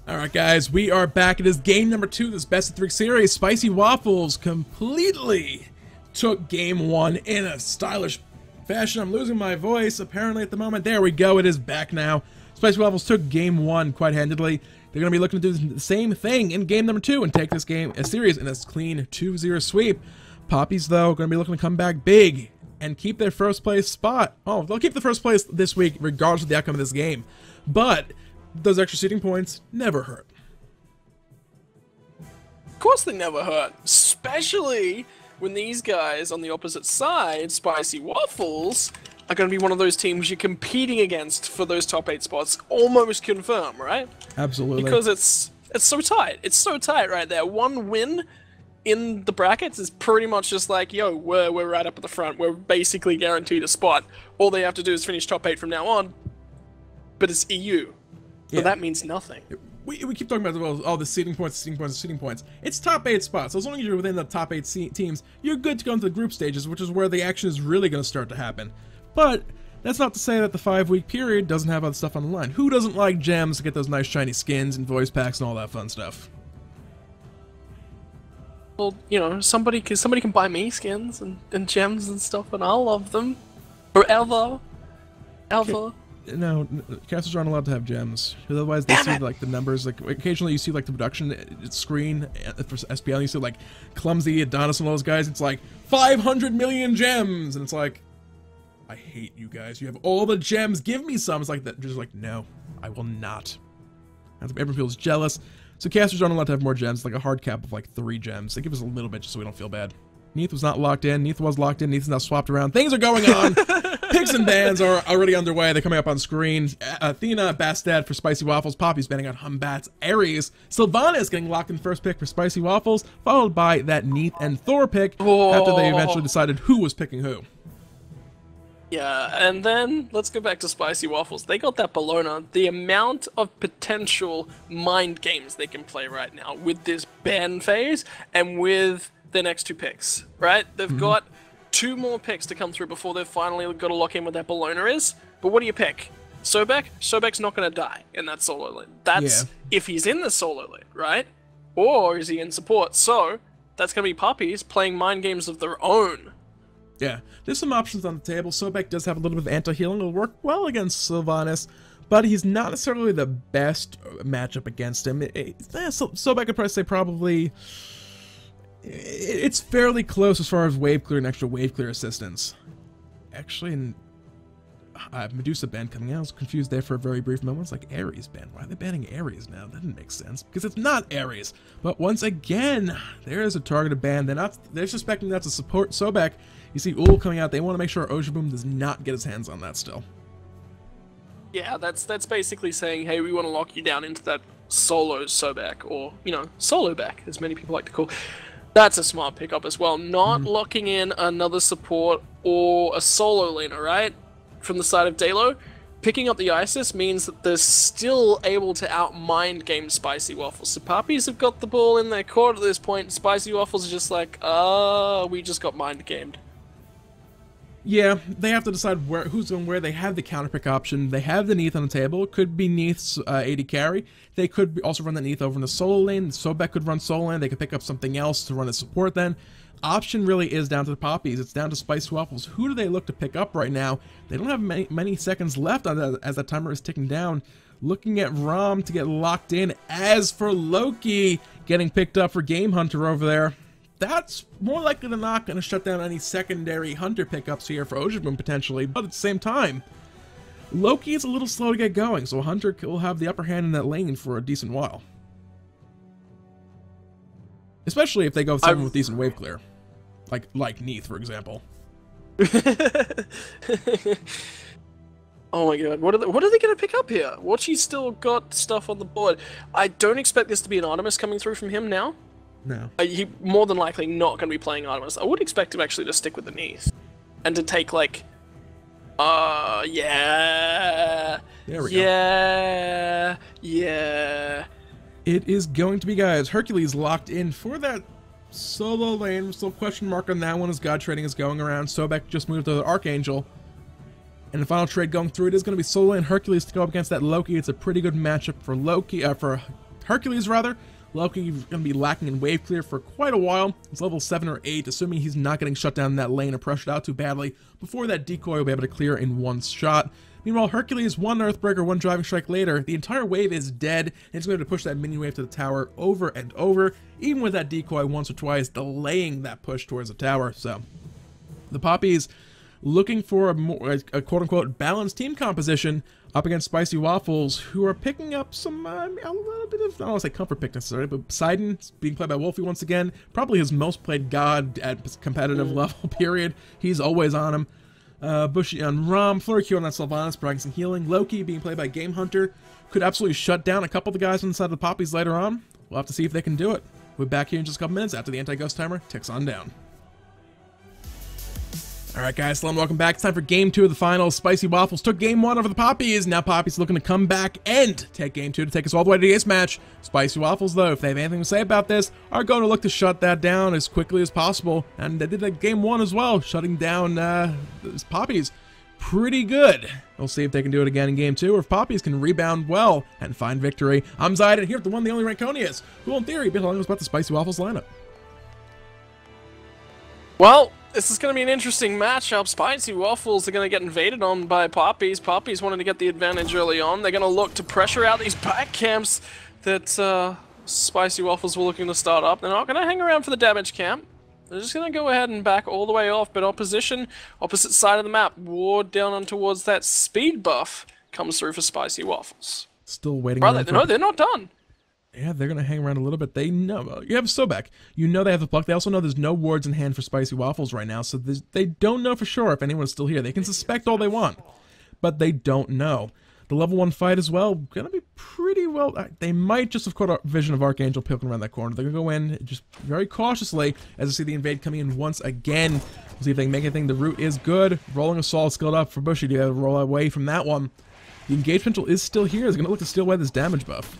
Alright guys, we are back. It is game number 2 of this best of 3 series. Spicy Waffles completely took game 1 in a stylish fashion. I'm losing my voice apparently at the moment. There we go, it is back now. Spicy Waffles took game 1 quite handedly. They're going to be looking to do the same thing in game number 2 and take this game, a series, in a clean 2-0 sweep. Papis, though, going to be looking to come back big and keep their first place spot. Oh, they'll keep the first place this week regardless of the outcome of this game. But those extra seeding points never hurt. Of course they never hurt, especially when these guys on the opposite side, Spicy Waffles, are going to be one of those teams you're competing against for those top 8 spots, almost confirmed, right? Absolutely. Because it's so tight. It's so tight right there. One win in the brackets is pretty much just like, yo, we're right up at the front. We're basically guaranteed a spot. All they have to do is finish top 8 from now on. But it's EU. So that means nothing. We keep talking about, well, all the seeding points. It's top 8 spots. So as long as you're within the top 8 teams, you're good to go into the group stages, which is where the action is really going to start to happen. But that's not to say that the 5-week period doesn't have other stuff on the line. Who doesn't like gems to get those nice shiny skins and voice packs and all that fun stuff? Well, you know, somebody can buy me skins and gems and stuff, and I'll love them forever. Ever. No, casters aren't allowed to have gems. Otherwise, they see like the numbers. Like occasionally, you see like the production screen for SPL. And you see like clumsy Adonis and all those guys. It's like 500 million gems, and it's like, I hate you guys. You have all the gems. Give me some. It's like that. Just like, no, I will not. Everyone feels jealous. So casters aren't allowed to have more gems. Like a hard cap of like 3 gems. They give us a little bit just so we don't feel bad. Neith was not locked in. Neith was locked in. Neith is now swapped around. Things are going on. Picks and bans are already underway. They're coming up on screen. Athena, Bastad for Spicy Waffles. Poppy's banning on Humbats. Ares. Sylvanus getting locked in first pick for Spicy Waffles, followed by that Neith and Thor pick after they eventually decided who was picking who. Yeah, and then let's go back to Spicy Waffles. They got that Bellona. The amount of potential mind games they can play right now with this ban phase and with their next 2 picks, right? They've got 2 more picks to come through before they've finally got to lock in what that Bellona is. But what do you pick? Sobek? Sobek's not going to die in that solo lane. That's if he's in the solo lane, right? Or is he in support? So that's going to be Papis playing mind games of their own. Yeah, there's some options on the table. Sobek does have a little bit of anti-healing. It'll work well against Sylvanus, but he's not necessarily the best matchup against him. Sobek could probably say probably... It's fairly close as far as wave clear and extra wave clear assistance. Actually, in Medusa ban coming out, I was confused there for a very brief moment. It's like Ares ban. Why are they banning Ares now? That didn't make sense because it's not Ares. But once again, there is a targeted ban. They're suspecting that's a support Sobek. You see Ul coming out. They want to make sure Ojaboom does not get his hands on that still. Yeah, that's basically saying, hey, we want to lock you down into that solo Sobek, or, you know, solo back, as many people like to call. That's a smart pickup as well. Not locking in another support or a solo laner, right? From the side of Dalo. Picking up the Isis means that they're still able to out-mind game Spicy Waffles. So Papis have got the ball in their court at this point. Spicy Waffles are just like, we just got mind-gamed. Yeah, they have to decide who's going where. They have the counterpick option. They have the Neith on the table. It could be Neith's AD carry. They could also run the Neith over in the solo lane. Sobek could run solo lane. They could pick up something else to run as support then. Option really is down to the Papis. It's down to Spicy Waffles. Who do they look to pick up right now? They don't have many seconds left on that, as that timer is ticking down. Looking at Ram to get locked in. As for Loki getting picked up for Game Hunter over there, that's more likely than not going to shut down any secondary Hunter pickups here for Ojaboom potentially, but at the same time, Loki is a little slow to get going, so Hunter will have the upper hand in that lane for a decent while. Especially if they go with someone with decent wave clear. Like Neith, for example. Oh my god, what are they going to pick up here? Watchy's still got stuff on the board. I don't expect this to be an Artemis coming through from him now. No. He more than likely not going to be playing Artemis. I would expect him actually to stick with the Neith. And to take like... yeah... There we go. Yeah... It is going to be, guys, Hercules locked in for that solo lane. Still question mark on that one as God trading is going around. Sobek just moved to the Archangel. And the final trade going through, it is going to be solo lane Hercules to go up against that Loki. It's a pretty good matchup for Loki, for Hercules rather. Loki is going to be lacking in wave clear for quite a while. He's level 7 or 8, assuming he's not getting shut down in that lane or pressured out too badly before that decoy will be able to clear in one shot. Meanwhile, Hercules, one Earthbreaker, one Driving Strike later, the entire wave is dead, and it's going to push that minion wave to the tower over and over, even with that decoy once or twice delaying that push towards the tower. So, the Papis looking for a quote-unquote balanced team composition up against Spicy Waffles, who are picking up some, a little bit of, I don't want to say comfort pick necessarily, but Poseidon, being played by Wolfie once again, probably his most played god at competitive level, period. He's always on him. Bushy on Ram, Flurry Q on that Sylvanus, providing some healing. Loki, being played by Game Hunter, could absolutely shut down a couple of the guys on the side of the Papis later on. We'll have to see if they can do it. We'll be back here in just a couple minutes after the anti-ghost timer ticks on down. Alright guys, hello and welcome back. It's time for Game 2 of the finals. Spicy Waffles took Game 1 over the Papis. Now Papis looking to come back and take Game 2 to take us all the way to the ace match. Spicy Waffles, though, if they have anything to say about this, are going to look to shut that down as quickly as possible. And they did that Game 1 as well, shutting down these Papis pretty good. We'll see if they can do it again in Game 2, or if Papis can rebound well and find victory. I'm Zayden, here with the one, the only Ranconius, who in theory be telling us about the Spicy Waffles lineup. Well, this is going to be an interesting matchup. Spicy Waffles are going to get invaded on by Papis. Papis wanted to get the advantage early on. They're going to look to pressure out these back camps that Spicy Waffles were looking to start up. They're not going to hang around for the damage camp. They're just going to go ahead and back all the way off. But opposition, opposite side of the map, ward down on towards that speed buff comes through for Spicy Waffles. Still waiting. Brother, no, they're not done. Yeah, they're going to hang around a little bit. They know. You have Sobek. You know they have the pluck. They also know there's no wards in hand for Spicy Waffles right now, so they don't know for sure if anyone's still here. They can suspect all they want, but they don't know. The level 1 fight as well, going to be pretty well. They might just have caught a vision of Archangel poking around that corner. They're going to go in just very cautiously as I see the invade coming in once again. We'll see if they can make anything. The route is good. Rolling Assault skilled up for Bushy to roll away from that one. The engage potential is still here. They're going to look to steal away this damage buff.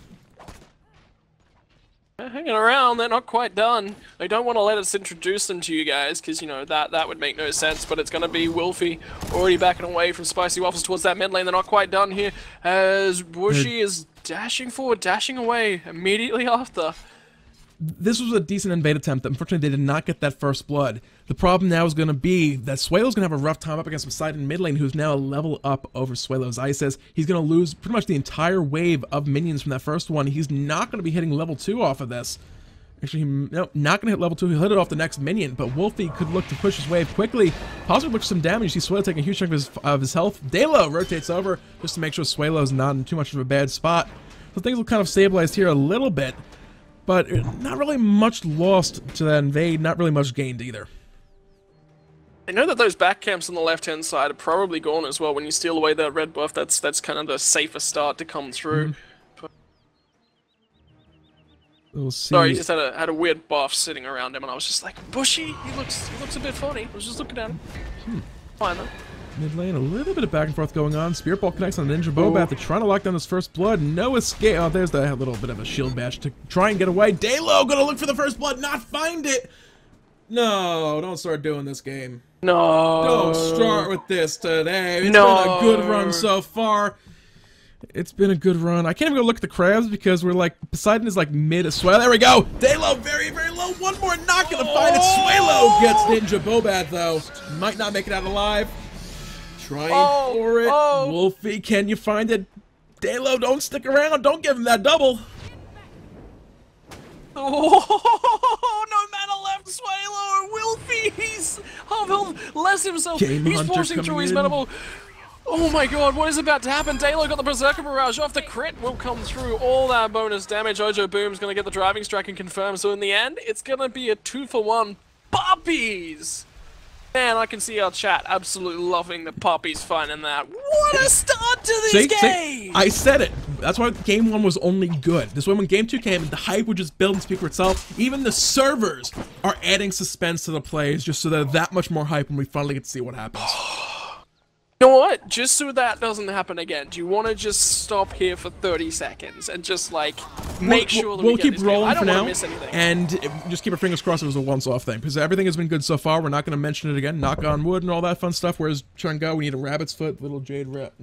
Hanging around, they're not quite done. They don't want to let us introduce them to you guys, because, you know, that would make no sense, but it's going to be Wolfie already backing away from Spicy Waffles towards that mid lane. They're not quite done here, as Bushy is dashing forward, dashing away immediately after. This was a decent invade attempt. Unfortunately, they did not get that first blood. The problem now is going to be that Suelo's going to have a rough time up against Poseidon mid lane, who's now a level up over Suelo's Isis. He's going to lose pretty much the entire wave of minions from that first one. He's not going to be hitting level 2 off of this. Actually, no, not going to hit level 2. He'll hit it off the next minion, but Wolfie could look to push his wave quickly, possibly look for some damage. You see Suelo taking a huge chunk of his health. Delo rotates over just to make sure Suelo's not in too much of a bad spot. So things will kind of stabilize here a little bit. But not really much lost to that invade, not really much gained either. I know that those back camps on the left-hand side are probably gone as well. When you steal away that red buff, that's kind of the safer start to come through. We'll see. Sorry, he just had a weird buff sitting around him, and I was just like, Bushy, he looks a bit funny. I was just looking at him. Fine though. Mid lane, a little bit of back and forth going on. Spirit Ball connects on Ninja Bobat. They're trying to lock down his first blood. No escape. Oh, there's the little bit of a shield bash to try and get away. Delo gonna look for the first blood, not find it. No, don't start doing this game. No. Don't start with this today. It's been a good run so far. It's been a good run. I can't even go look at the crabs because we're like, Poseidon is like mid as well. There we go. Delo very, very low. One more, not gonna find it. Suelo gets Ninja Bobat though. Might not make it out alive. Trying for it. Wolfie, can you find it? Delo, don't stick around. Don't give him that double. Oh, no mana left. Suelo or Wolfie. He's half health, less himself. He's forcing through his mana ball. Oh my god, what is about to happen? Delo got the Berserker Barrage off. The crit will come through. All that bonus damage. Ojo Boom's going to get the driving strike and confirm. So in the end, it's going to be a 2-for-1 Papis. Man, I can see our chat absolutely loving the Papis finding that. What a start to this game! I said it. That's why Game 1 was only good. This way, when Game 2 came, the hype would just build and speak for itself. Even the servers are adding suspense to the plays just so they're that much more hype when we finally get to see what happens. You know what? Just so that doesn't happen again, do you want to just stop here for 30 seconds and just, like, make sure that we'll we get keep this rolling game? for now, miss anything. and just keep our fingers crossed it was a once-off thing, because everything has been good so far. We're not going to mention it again. Knock on wood and all that fun stuff. Where's Chungo? We need a rabbit's foot. Little Jade Rat.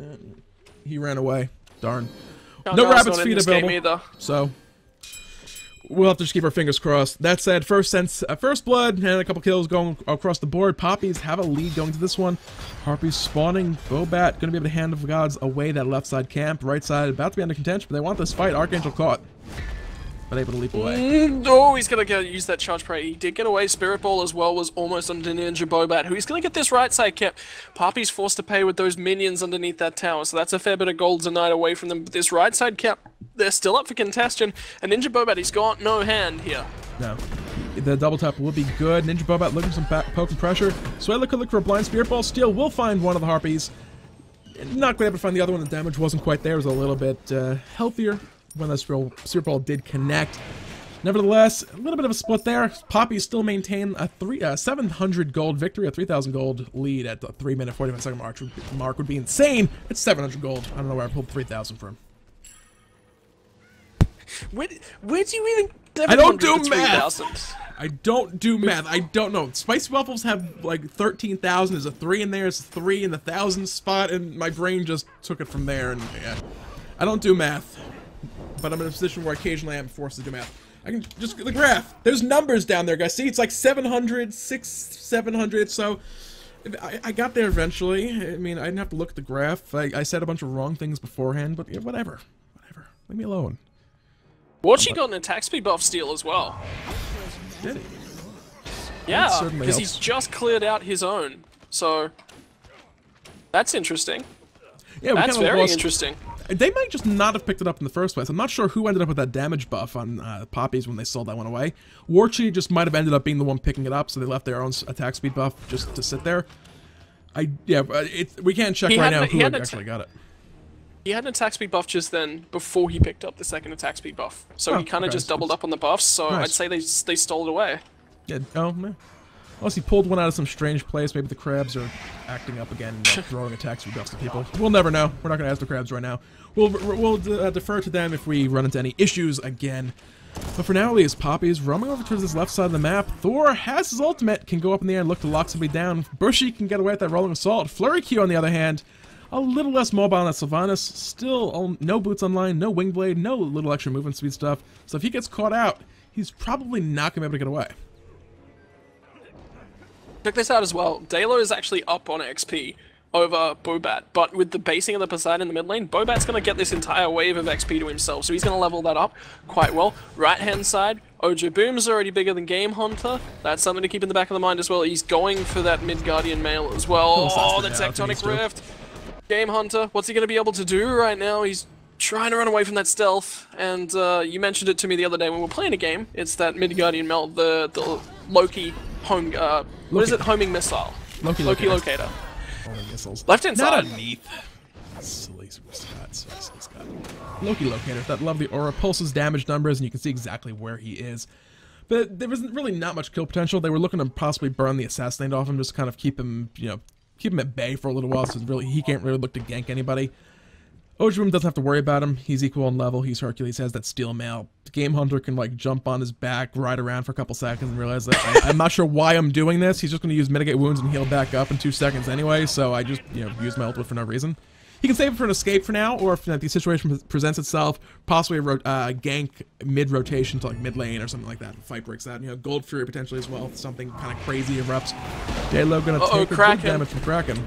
He ran away. Darn. No rabbit's feet available. So, we'll have to just keep our fingers crossed. That said, first blood and a couple kills going across the board. Papis have a lead going to this one. Harpies spawning. Bobat going to be able to hand of gods away that left side camp. Right side about to be under contention, but they want this fight. Archangel caught, but able to leap away. Oh, he's going to use that charge prey. He did get away. Spirit Ball as well was almost under Ninja Bobat, who he's going to get this right side kept. Papis forced to pay with those minions underneath that tower, so that's a fair bit of gold tonight away from them. But this right side kept, they're still up for contention, and Ninja Bobat, he's got no hand here. No. The double tap will be good. Ninja Bobat looking for some poke and pressure. Suela could look for a blind Spirit Ball. Steel will find one of the Harpies. Not quite able to find the other one. The damage wasn't quite there. It was a little bit healthier when the Spirit Ball did connect. Nevertheless, a little bit of a split there. Papis still maintain a 700 gold victory, a 3,000 gold lead at the 3-minute 45-second mark would be insane. It's 700 gold. I don't know where I pulled 3,000 from. Where do you even... I don't do math. I don't do math. I don't know. Spicy Waffles have like 13,000. There's a 3 in there. There's a 3 in the 1,000 spot, and my brain just took it from there. And yeah, I don't do math, but I'm in a position where occasionally I'm forced to do math. I can just the graph. There's numbers down there, guys. See, it's like 700, 700. So I got there eventually. I mean, I didn't have to look at the graph. I said a bunch of wrong things beforehand, but yeah, whatever. Leave me alone. Watchy got an attack speed buff steal as well. Did he? Yeah, because he's just cleared out his own. So that's interesting. Yeah, that's very interesting. They might just not have picked it up in the first place. I'm not sure who ended up with that damage buff on Papis when they sold that one away. Warchi just might have ended up being the one picking it up, so they left their own attack speed buff just to sit there. We can't check right now who actually got it. He had an attack speed buff just then before he picked up the second attack speed buff. So he kind of just doubled up on the buffs, so I'd say they stole it away. Yeah, oh man. Unless he pulled one out of some strange place, maybe the crabs are acting up again and throwing attack speed buffs to people. We'll never know. We're not going to ask the crabs right now. We'll defer to them if we run into any issues again. But for now, at least, Papis roaming over towards this left side of the map. Thor has his ultimate, can go up in the air and look to lock somebody down. Bushy can get away with that rolling assault. Flurry Q, on the other hand, a little less mobile than Sylvanus. Still, no boots online, no wing blade, no little extra movement speed stuff. So if he gets caught out, he's probably not going to be able to get away. Check this out as well. Dalo is actually up on XP over Bobat, but with the basing of the Poseidon in the mid lane, Bobat's going to get this entire wave of XP to himself, so he's going to level that up quite well. Right-hand side, Ojo Boom's already bigger than Game Hunter. That's something to keep in the back of the mind as well. He's going for that mid-Guardian mail as well. Oh, the Tectonic Rift. Game Hunter, what's he going to be able to do right now? He's trying to run away from that stealth, and you mentioned it to me the other day when we were playing a game. It's that mid-Guardian mail, the Loki home, what is it? Homing missile. Loki locator. Homing missiles. Left-hand side. Not a Neith. Silly Scott. Loki locator. That lovely aura pulses damage numbers, and you can see exactly where he is. But there was really not much kill potential. They were looking to possibly burn the assassinate off him, just kind of keep him, keep him at bay for a little while, so really he can't really look to gank anybody. Ojibum doesn't have to worry about him. He's equal in level. He's Hercules, has that steel mail. The Game Hunter can like jump on his back, ride around for a couple seconds, and realize that I'm not sure why I'm doing this. He's just going to use mitigate wounds and heal back up in 2 seconds anyway. So I just use my ultimate for no reason. He can save it for an escape for now, or if the situation presents itself, possibly a gank mid-rotation to like mid lane or something like that. Fight breaks out. Gold Fury potentially as well. If something kind of crazy erupts. Daylo going to take a good damage from Kraken.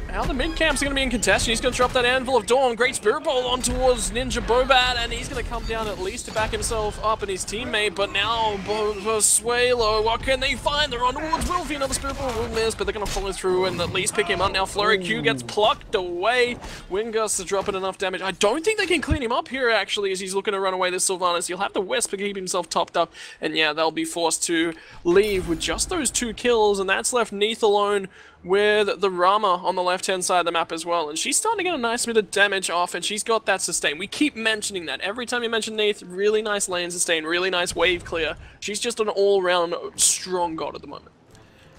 Now the mid-camp's going to be in contention. He's going to drop that Anvil of Dawn. Great Spirit Ball on towards Ninja Bobat, and he's going to come down at least to back himself up and his teammate. But now, Suelo, what can they find? They're on towards Wilfie. Another Spirit Ball will miss, but they're going to follow through and at least pick him up. Now Flurry Q gets plucked away. Wingust is dropping enough damage. I don't think they can clean him up here, actually, as he's looking to run away this Sylvanus. He'll have to Wisp to keep himself topped up, and yeah, they'll be forced to leave with just those 2 kills, and that's left Neith alone with the Rama on the left-hand side of the map as well. And she's starting to get a nice bit of damage off, and she's got that sustain. We keep mentioning that. Every time you mention Neith, really nice lane sustain, really nice wave clear. She's just an all-round strong god at the moment.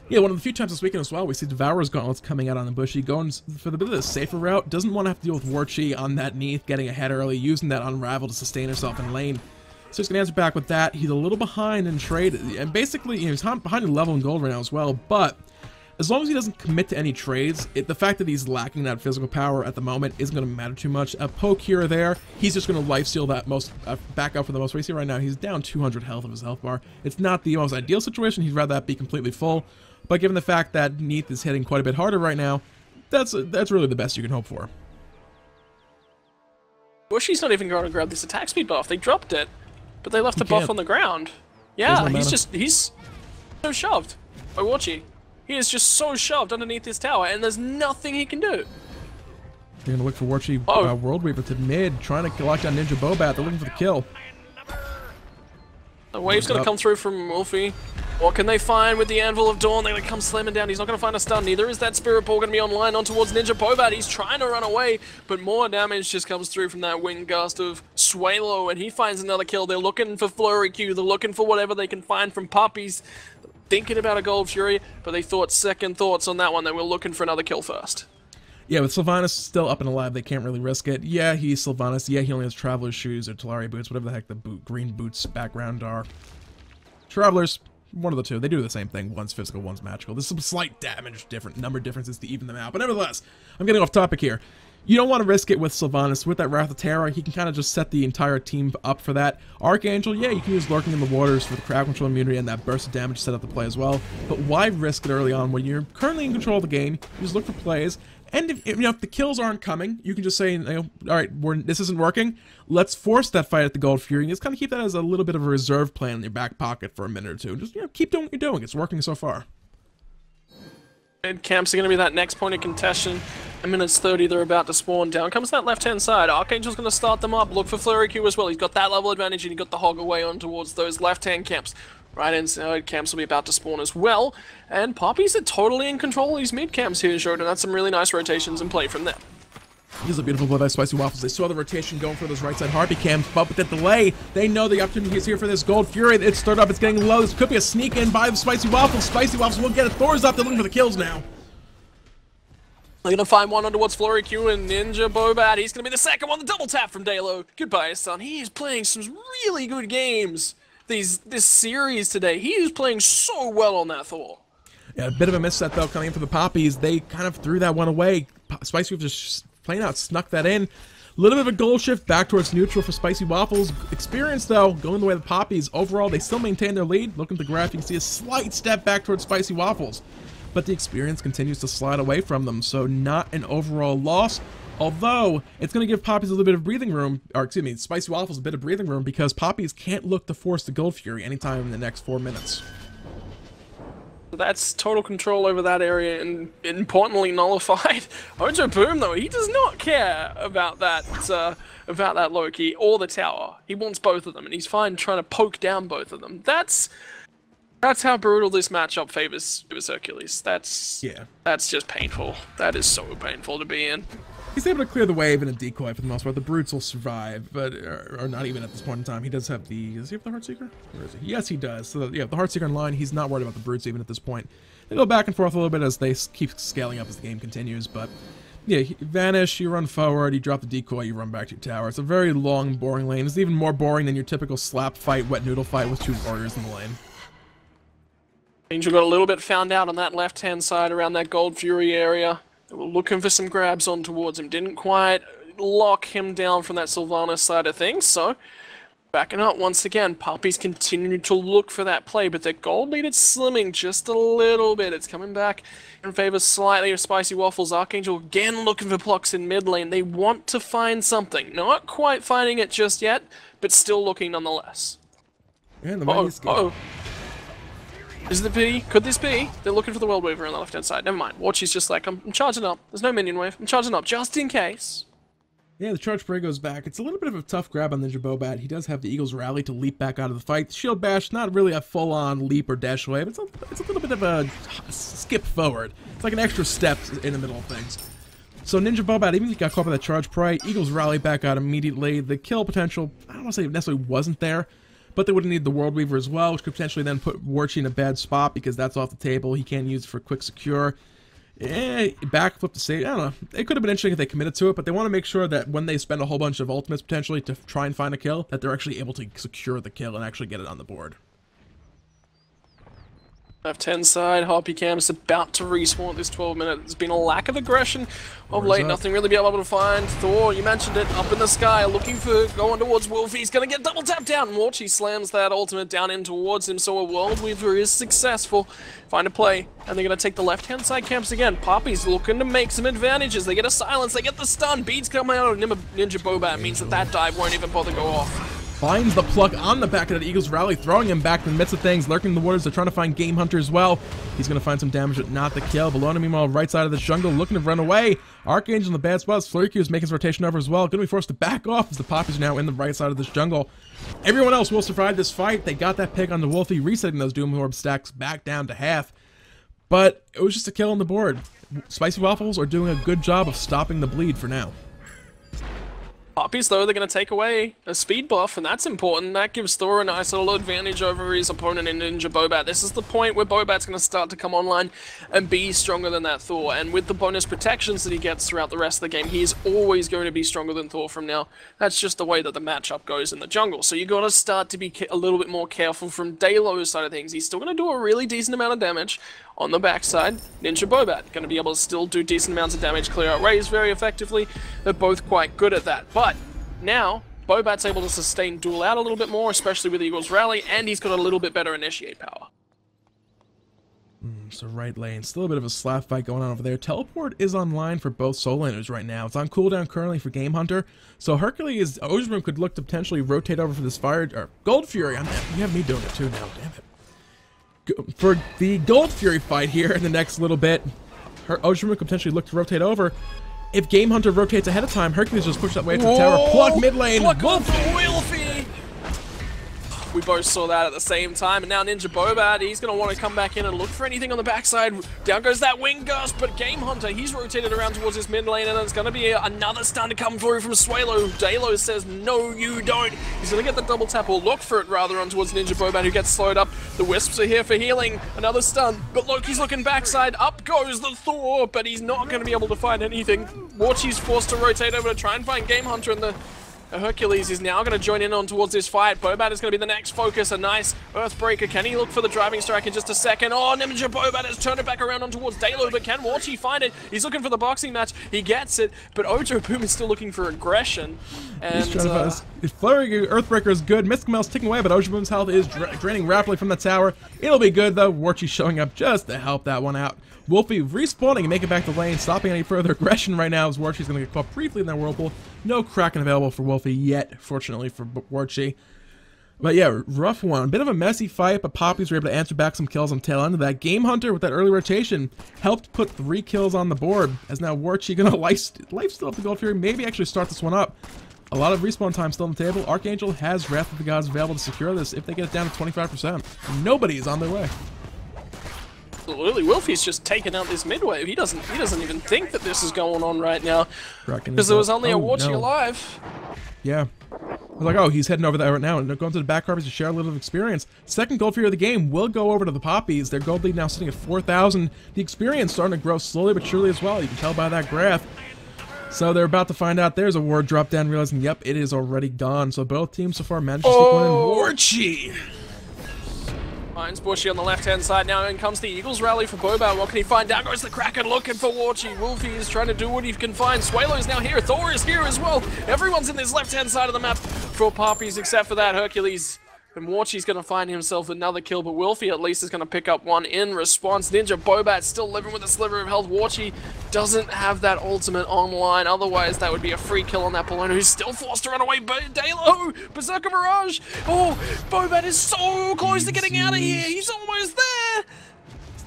Yeah, one of the few times this weekend as well, we see Devourer's Gauntlets coming out on the Bushy, going for the bit of the safer route. Doesn't want to have to deal with Warchi on that Neith, getting ahead early, using that Unravel to sustain herself in lane. So he's going to answer back with that. He's a little behind in trade, and basically, he's behind in level and gold right now as well, but as long as he doesn't commit to any trades, the fact that he's lacking that physical power at the moment isn't going to matter too much. A poke here or there, he's just going to lifesteal that most, back up for the most. What you see right now, he's down 200 health of his health bar. It's not the most ideal situation. He'd rather that be completely full. But given the fact that Neith is hitting quite a bit harder right now, that's really the best you can hope for. Well, she's not even going to grab this attack speed buff. They dropped it, but they left the buff on the ground. Yeah, he's so shoved by Wachi. He is just so shoved underneath this tower, and there's nothing he can do. They're going to look for Wachi World Weaver to mid, trying to lock down Ninja Bobat. They're looking for the kill. The wave's going to come through from Wolfie. What can they find with the Anvil of Dawn? They're going to come slamming down. He's not going to find a stun. Neither is that Spirit Ball going to be online on towards Ninja Bobat. He's trying to run away, but more damage just comes through from that Wind Gust of Swalo, and he finds another kill. They're looking for Flurry Q. They're looking for whatever they can find from Papis. Thinking about a Gold Fury, but they thought second thoughts on that one. They were looking for another kill first. Yeah, with Sylvanus still up and alive, they can't really risk it. Yeah, he's Sylvanus. Yeah, he only has Traveler's Shoes or Talari Boots, whatever the heck the green boots background are. Travelers, one of the two. They do the same thing. One's physical, one's magical. There's some slight damage, number differences to even them out. But nevertheless, I'm getting off topic here. You don't want to risk it with Sylvanus. With that Wrath of Terror, he can kind of just set the entire team up for that. Archangel, yeah, you can use Lurking in the Waters for the crowd control immunity and that burst of damage set up the play as well. But why risk it early on when you're currently in control of the game? You just look for plays. And if the kills aren't coming, you can just say, all right, this isn't working. Let's force that fight at the Gold Fury. And just kind of keep that as a little bit of a reserve plan in your back pocket for a minute or two. Just keep doing what you're doing. It's working so far. Mid camps are going to be that next point of contention. A minute 30, they're about to spawn. Down comes that left-hand side. Archangel's going to start them up. Look for Flurry Q as well. He's got that level advantage, and he got the hog away on towards those left-hand camps. Right-hand side camps will be about to spawn as well. And Papis are totally in control of these mid-camps here, Jordan. That's some really nice rotations and play from them. Here's a beautiful Blood Ice Spicy Waffles. They saw the rotation going for those right-side Harpy camps, but with the delay, they know the opportunity is here for this Gold Fury. It's stirred up. It's getting low. This could be a sneak in by the Spicy Waffles. Spicy Waffles will get it. Thor's up. They're looking for the kills now. They're going to find one on towards Flurry Q and Ninja Bobat. He's going to be the second one. The double tap from Dalo. Goodbye, son. He is playing some really good games this series today. He is playing so well on that Thor. Yeah, a bit of a misset, though, coming in for the Papis. They kind of threw that one away. Spicy Waffles just plain out snuck that in. A little bit of a goal shift back towards neutral for Spicy Waffles. Experience, though, going the way of the Papis. Overall, they still maintain their lead. Look at the graph. You can see a slight step back towards Spicy Waffles. But the experience continues to slide away from them, so not an overall loss. Although, it's going to give Papis a little bit of breathing room, or excuse me, Spicy Waffles a bit of breathing room, because Papis can't look to force the Gold Fury anytime in the next 4 minutes. That's total control over that area and importantly nullified. Ojo Boom, though, he does not care about that Loki or the tower. He wants both of them, and he's fine trying to poke down both of them. That's how brutal this matchup favors Hercules. That's just painful. That is so painful to be in. He's able to clear the wave in a decoy for the most part. The Brutes will survive, but or not even at this point in time. He does have the... Does he have the Heartseeker? Where is he? Yes, he does. So, yeah, the Heartseeker in line, he's not worried about the Brutes even at this point. They go back and forth a little bit as they keep scaling up as the game continues, but... Yeah, you vanish, you run forward, you drop the decoy, you run back to your tower. It's a very long, boring lane. It's even more boring than your typical slap fight, wet noodle fight with 2 warriors in the lane. Angel got a little bit found out on that left-hand side around that Gold Fury area. They were looking for some grabs on towards him. Didn't quite lock him down from that Sylvanus side of things, so backing up once again. Papis continue to look for that play, but their gold lead is slimming just a little bit. It's coming back in favor slightly of Spicy Waffles. Archangel again looking for blocks in mid lane. They want to find something. Not quite finding it just yet, but still looking nonetheless. Yeah, the Is it P? Could this be? They're looking for the World Weaver on the left-hand side. Never mind. Watch, he's just like, I'm charging up. There's no minion wave. I'm charging up just in case. Yeah, the charge spray goes back. It's a little bit of a tough grab on Ninja Bobat. He does have the Eagle's Rally to leap back out of the fight. The Shield Bash, not really a full-on leap or dash away, but it's a little bit of a skip forward. It's like an extra step in the middle of things. So Ninja Bobat, even if he got caught by that charge spray, Eagle's Rally back out immediately. The kill potential, I don't want to say it necessarily wasn't there, but they would need the World Weaver as well, which could potentially then put Warchi in a bad spot because that's off the table. He can't use it for quick secure. Backflip to save. I don't know. It could have been interesting if they committed to it, but they want to make sure that when they spend a whole bunch of ultimates potentially to try and find a kill, that they're actually able to secure the kill and actually get it on the board. Left-hand side, Harpy Cam's about to respawn at this 12 minutes. There's been a lack of aggression of late, nothing really be able to find. Thor, you mentioned it, up in the sky, looking for going towards Wolfie. He's going to get double tapped down. Morchi slams that ultimate down in towards him, so a World Weaver is successful. Find a play, and they're going to take the left-hand side camps again. Papis looking to make some advantages. They get a silence, they get the stun. Beads coming out of Ninja Bobat means that dive won't even bother go off. Finds the plug on the back of that Eagles rally, throwing him back in the midst of things, lurking in the waters. They're trying to find Game Hunter as well. He's going to find some damage, but not the kill. Bellona, meanwhile, right side of the jungle, looking to run away. Archangel in the bad spots. Flurry is making his rotation over as well. Going to be forced to back off as the Papis are now in the right side of this jungle. Everyone else will survive this fight. They got that pick on the Wolfie, resetting those Doom Orb stacks back down to half. But it was just a kill on the board. Spicy Waffles are doing a good job of stopping the bleed for now. Papis, though, they're going to take away a speed buff, and that's important. That gives Thor a nice little advantage over his opponent in Ninja Bobat. This is the point where Bobat's going to start to come online and be stronger than that Thor. And with the bonus protections that he gets throughout the rest of the game, he is always going to be stronger than Thor from now. That's just the way that the matchup goes in the jungle. So you got to start to be a little bit more careful from Daylo's side of things. He's still going to do a really decent amount of damage. On the backside, Ninja Bobat going to be able to still do decent amounts of damage, clear out rays very effectively. They're both quite good at that. But now, Bobat's able to sustain duel out a little bit more, especially with Eagles Rally, and he's got a little bit better initiate power. So right lane, still a bit of a slap fight going on over there. Teleport is online for both solo laners right now. It's on cooldown currently for Game Hunter. So Hercules, Ojibrim could look to potentially rotate over for this fire, or Gold Fury. You have me doing it too now, damn it. For the Gold Fury fight here in the next little bit, Ojibrim could potentially look to rotate over. If Game Hunter rotates ahead of time, Hercules just pushes that way to the tower. Pluck mid lane. Pluck Wolfie! We both saw that at the same time, and now Ninja Bobat, he's going to want to come back in and look for anything on the backside. Down goes that Wing Gust, but Game Hunter, he's rotated around towards his mid lane, and it's going to be another stun to come through from Swalo. Daylo says, no, you don't. He's going to get the double tap, or look for it rather, on towards Ninja Bobat, who gets slowed up. The Wisps are here for healing. Another stun, but Loki's looking backside. Up goes the Thor, but he's not going to be able to find anything. Warchi's forced to rotate over to try and find Game Hunter, and the Hercules is now going to join in on towards this fight. Bobat is going to be the next focus. A nice Earthbreaker. Can he look for the driving strike in just a second? Oh, Ninja Bobat has turned it back around on towards Daylo, but can Warchi find it? He's looking for the boxing match. He gets it, but Ojo Boom is still looking for aggression. And he's trying to find his Flurry Earthbreaker is good. Mystical Mail's ticking away, but Ojo Boom's health is draining rapidly from the tower. It'll be good, though. Warchi showing up just to help that one out. Wolfie respawning and making it back to lane, stopping any further aggression right now as Warchi's going to get caught briefly in that whirlpool. No Kraken available for Wolfie yet, fortunately for Warchi. But yeah, rough one. A bit of a messy fight, but Papis were able to answer back some kills on the tail end of that. Game Hunter with that early rotation helped put 3 kills on the board, as now Warchi going to life steal up the Gold Fury, maybe actually start this one up. A lot of respawn time still on the table. Archangel has Wrath of the Gods available to secure this if they get it down to 25%. Nobody is on their way. Absolutely, Wolfie's just taken out this mid wave. He doesn't even think that this is going on right now, because there was only a Warchi alive. Yeah, I was like, oh, he's heading over there right now, and they're going to the back harvest to share a little of experience. Second Gold Fury of the game will go over to the Papis. Their gold lead now sitting at 4,000. The experience starting to grow slowly but surely as well. You can tell by that graph. So they're about to find out. There's a ward drop down, realizing, yep, it is already gone. So both teams so far managed to stick one in. Warchi finds Bushy on the left-hand side. Now in comes the Eagles rally for Bobat. What can he find? Down goes the Kraken looking for Warchi. Wolfie is trying to do what he can find. Swalo's now here. Thor is here as well. Everyone's in this left-hand side of the map for Papis except for that Hercules. And Warchi's going to find himself another kill, but Wolfie at least is going to pick up one in response. Ninja Bobat still living with a sliver of health. Warchi doesn't have that ultimate online, otherwise that would be a free kill on that Bellona, who's still forced to run away. Daylo! Berserker Mirage! Oh, Bobat is so close to getting out of here! He's almost there!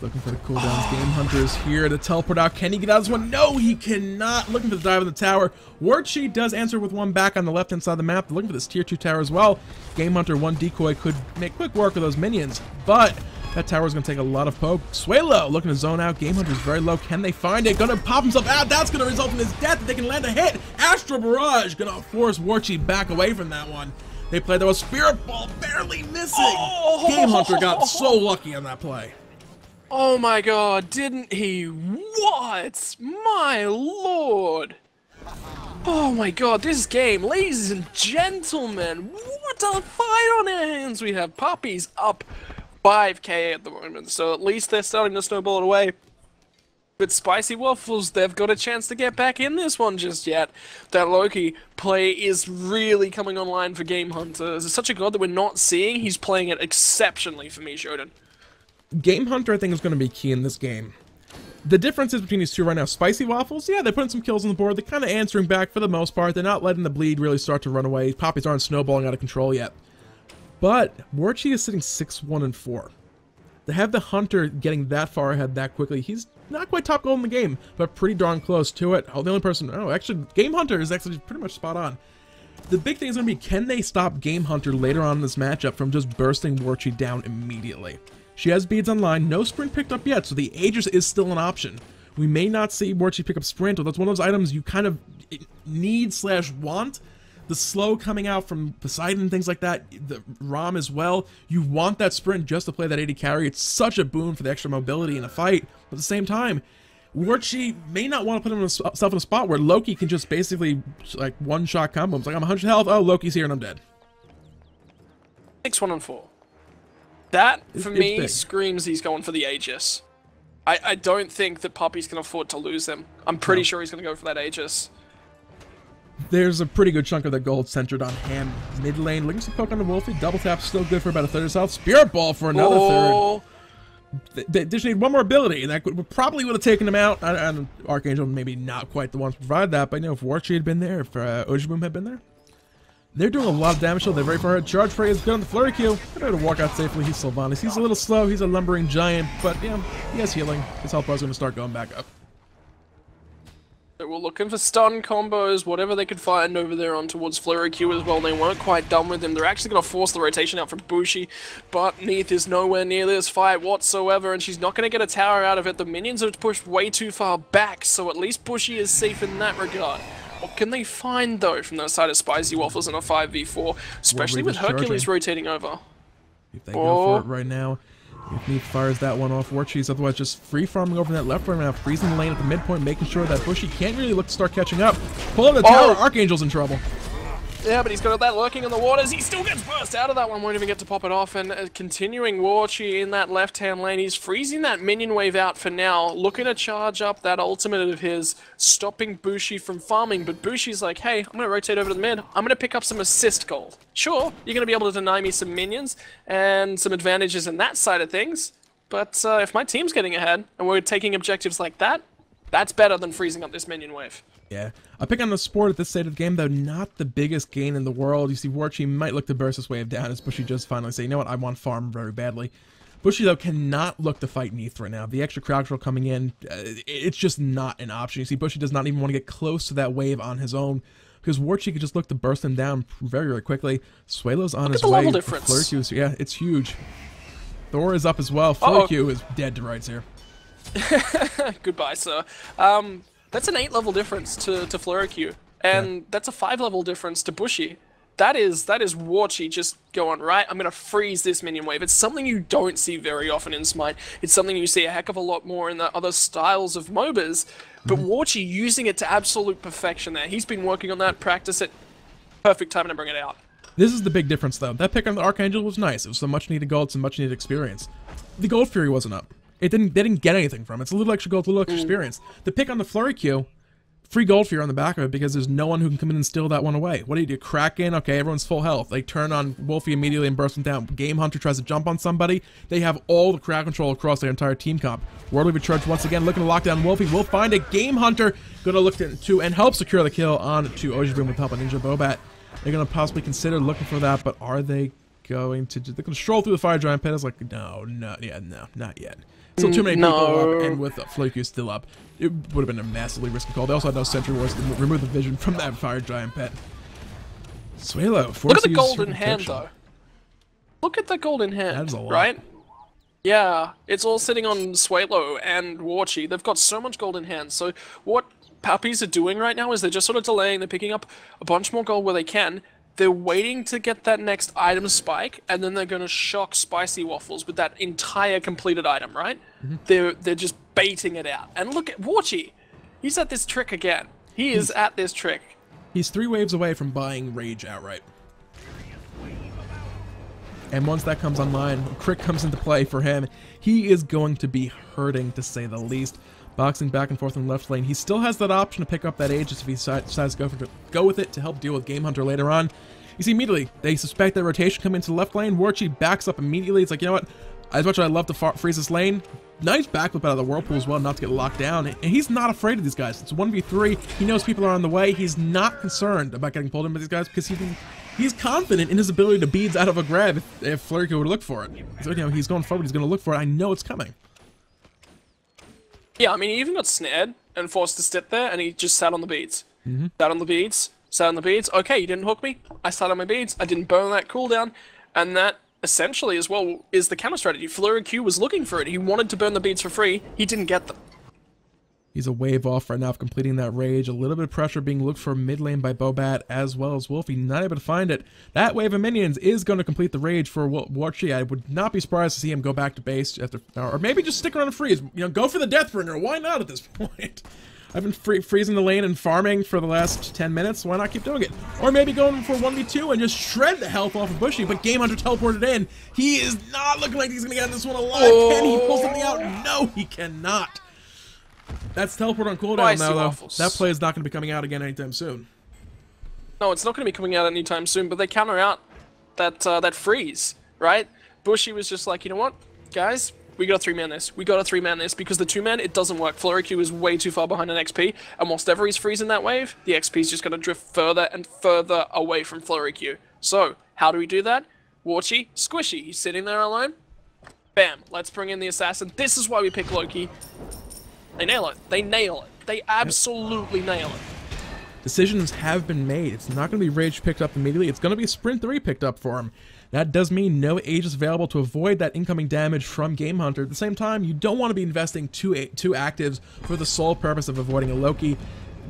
Looking for the cooldowns. Game Hunter is here to teleport out. Can he get out of this one? No, he cannot. Looking for the dive of the tower. Warchi does answer with one back on the left-hand side of the map. Looking for this tier 2 tower as well. Game Hunter, one decoy could make quick work of those minions, but that tower is going to take a lot of poke. Swalo looking to zone out. Game Hunter is very low. Can they find it? Gonna pop himself out. That's going to result in his death if they can land a hit. Astral Barrage going to force Warchi back away from that one. They played there was Spirit Ball barely missing. Game Hunter got so lucky on that play. Oh my god, didn't he? What? My lord! Oh my god, this game, ladies and gentlemen, what a fight on our hands! We have Papis up 5k at the moment, so at least they're starting to snowball it away. But Spicy Waffles, they've got a chance to get back in this one just yet. That Loki play is really coming online for Game Hunter. It's such a god that we're not seeing. He's playing it exceptionally for me, Shodan. Game Hunter, I think, is going to be key in this game. The difference is between these two right now. Spicy Waffles, yeah, they're putting some kills on the board. They're kind of answering back for the most part. They're not letting the bleed really start to run away. Papis aren't snowballing out of control yet. But Warchi is sitting 6-1-4. To have the Hunter getting that far ahead that quickly, he's not quite top goal in the game, but pretty darn close to it. Oh, the only person... Oh, actually, Game Hunter is actually pretty much spot on. The big thing is going to be, can they stop Game Hunter later on in this matchup from just bursting Warchi down immediately? She has beads online, no sprint picked up yet, so the Aegis is still an option. We may not see Warchi pick up sprint, but that's one of those items you kind of need/want. The slow coming out from Poseidon and things like that, the Rama as well, you want that sprint just to play that 80 carry. It's such a boon for the extra mobility in a fight, but at the same time, Warchi may not want to put himself in a spot where Loki can just basically, like, one-shot combo. It's like, I'm 100 health, oh, Loki's here and I'm dead. 6-1-4. That, for me, screams he's going for the Aegis. I don't think that Papis can afford to lose him. I'm pretty sure he's going to go for that Aegis. There's a pretty good chunk of the gold centered on Ham mid lane. Looking to poke on the Wolfie. Double tap still good for about a third of his health. Spirit Ball for another third. They just need one more ability, and that probably would have taken him out. And Archangel maybe not quite the ones to provide that, but you know, if Warchi had been there, if Ojiboom had been there, they're doing a lot of damage, so they're very far ahead. Charge Fray is good on the flurry Q. They're able to walk out safely. He's Sylvanus. He's a little slow. He's a lumbering giant, but yeah, he has healing. His health bar is going to start going back up. They were looking for stun combos, whatever they could find over there on towards Flurry Q as well. They weren't quite done with him. They're actually going to force the rotation out from Bushi, but Neith is nowhere near this fight whatsoever, and she's not going to get a tower out of it. The minions are pushed way too far back, so at least Bushi is safe in that regard. What can they find, though, from that side of Spicy Waffles in a 5v4, especially with Hercules rotating over? If they go for it right now, if Neith fires that one off, Warchi's otherwise just free farming over that left right now, freezing the lane at the midpoint, making sure that Bushy can't really look to start catching up. Pull up the tower, Archangel's in trouble. Yeah, but he's got that lurking in the waters. He still gets burst out of that one, won't even get to pop it off. And continuing Warchi in that left-hand lane, he's freezing that minion wave out for now, looking to charge up that ultimate of his, stopping Bushi from farming. But Bushi's like, hey, I'm going to rotate over to the mid. I'm going to pick up some assist gold. Sure, you're going to be able to deny me some minions and some advantages in that side of things. But if my team's getting ahead and we're taking objectives like that, that's better than freezing up this minion wave. Yeah. A pick on the sport at this state of the game, though, not the biggest gain in the world. You see, Warchi might look to burst this wave down as Bushy just finally say, you know what, I want farm very badly. Bushy, though, cannot look to fight Neith right now. The extra crowd control coming in, it's just not an option. You see, Bushy does not even want to get close to that wave on his own, because Warchi could just look to burst him down very, very quickly. Suelo's on his way. Level difference. Flurry Q, yeah, it's huge. Thor is up as well. Flurry Q is dead to rights here. Goodbye, sir. That's an 8-level difference to Flurry Q, and that's a 5-level difference to Bushy. That is Warchi just going, right, I'm going to freeze this minion wave. It's something you don't see very often in Smite. It's something you see a heck of a lot more in the other styles of MOBAs, but Warchi using it to absolute perfection there. He's been working on that, practice it, perfect time to bring it out. This is the big difference, though. That pick on the Archangel was nice. It was some much-needed gold, some much-needed experience. The Gold Fury wasn't up. They didn't get anything from it. It's a little extra gold, a little extra experience. The pick on the Flurry Q, free gold Fury on the back of it because there's no one who can come in and steal that one away. What do? Crack in? Okay, everyone's full health. They turn on Wolfie immediately and burst him down. Game Hunter tries to jump on somebody. They have all the crowd control across their entire team comp. World Weaver charge once again, looking to lock down Wolfie. Will find a Game Hunter. Going to look to and help secure the kill on to Ojiboom with help on Ninja Bobat. They're going to possibly consider looking for that, but are they going to? They're going to stroll through the Fire Giant Pit. It's like, no, not yet. Still too many people up, and with Flurry Q still up, it would have been a massively risky call. They also had no Sentry Wars to remove the vision from that Fire Giant Pet. Suelo, look at the golden hand, though. Look at the golden hand, that is a lot. Right? Yeah, it's all sitting on Suelo and Warchi. They've got so much golden hand. So what Papis are doing right now is they're just sort of delaying. They're picking up a bunch more gold where they can. They're waiting to get that next item spike, and then they're going to shock Spicy Waffles with that entire completed item, right? They're just baiting it out. And look at Warchi. He's at this trick again. He is at this trick. He's 3 waves away from buying Rage outright. And once that comes online, Crick comes into play for him. He is going to be hurting, to say the least. Boxing back and forth in the left lane. He still has that option to pick up that Aegis if he decides to go with it to help deal with Game Hunter later on. You see, immediately, they suspect that rotation coming into the left lane. Warchi backs up immediately. It's like, you know what? As much as I'd love to freeze this lane, nice backflip out of the Whirlpool as well, not to get locked down. And he's not afraid of these guys. It's 1v3. He knows people are on the way. He's not concerned about getting pulled in by these guys because he's confident in his ability to beads out of a grab if Flurry would look for it. So, you know, he's going forward. He's going to look for it. I know it's coming. Yeah, I mean, he even got snared and forced to sit there, and he just sat on the beads. Sat on the beads. Sat on the beads. Okay, you didn't hook me. I sat on my beads. I didn't burn that cooldown. And that, essentially, as well, is the counter strategy. Flurry was looking for it. He wanted to burn the beads for free. He didn't get them. He's a wave off right now of completing that rage. A little bit of pressure being looked for mid lane by Bobat as well as Wolfie. Not able to find it. That wave of minions is going to complete the rage for Warchi. I would not be surprised to see him go back to base after, or maybe just stick around and freeze. You know, go for the Deathbringer. Why not at this point? I've been freezing the lane and farming for the last 10 minutes. Why not keep doing it? Or maybe going for 1v2 and just shred the health off of Bushy, but Game Hunter teleported in. He is not looking like he's going to get out of this one alive. Oh. Can he pull something out? No, he cannot. That's teleport on cooldown now, though. That play is not going to be coming out again anytime soon. No, it's not going to be coming out anytime soon, but they counter out that freeze, right? Bushy was just like, you know what, guys? We got to 3-man this. We got to 3-man this because the 2-man, it doesn't work. Flurry is way too far behind an XP, and whilst ever he's freezing that wave, the XP is just going to drift further and further away from Flurry. So, how do we do that? Warchi, squishy. He's sitting there alone. Bam. Let's bring in the assassin. This is why we pick Loki. They nail it. They nail it. They absolutely nail it. Decisions have been made. It's not going to be Rage picked up immediately. It's going to be Sprint 3 picked up for him. That does mean no Aegis available to avoid that incoming damage from Game Hunter. At the same time, you don't want to be investing two actives for the sole purpose of avoiding a Loki.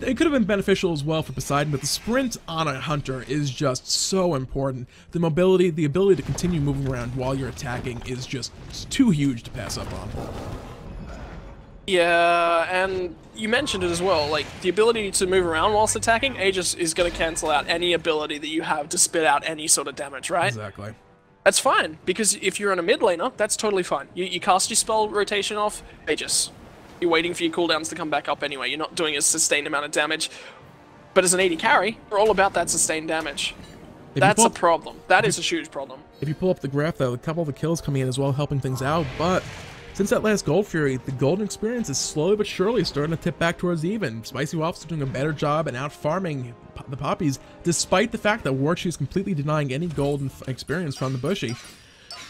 It could have been beneficial as well for Poseidon, but the sprint on a Hunter is just so important. The mobility, the ability to continue moving around while you're attacking is just too huge to pass up on. Yeah, and you mentioned it as well, like, the ability to move around whilst attacking, Aegis is going to cancel out any ability that you have to spit out any sort of damage, right? Exactly. That's fine, because if you're in a mid laner, that's totally fine. You cast your spell rotation off, Aegis. You're waiting for your cooldowns to come back up anyway, you're not doing a sustained amount of damage. But as an AD carry, we're all about that sustained damage. That's a problem. That is a huge problem. If you pull up the graph, though, a couple of the kills coming in as well, helping things out, but since that last Gold Fury, the golden experience is slowly but surely starting to tip back towards even. Spicy Waffles are doing a better job and out-farming the Papis, despite the fact that Warchi is completely denying any golden experience from the Bushy.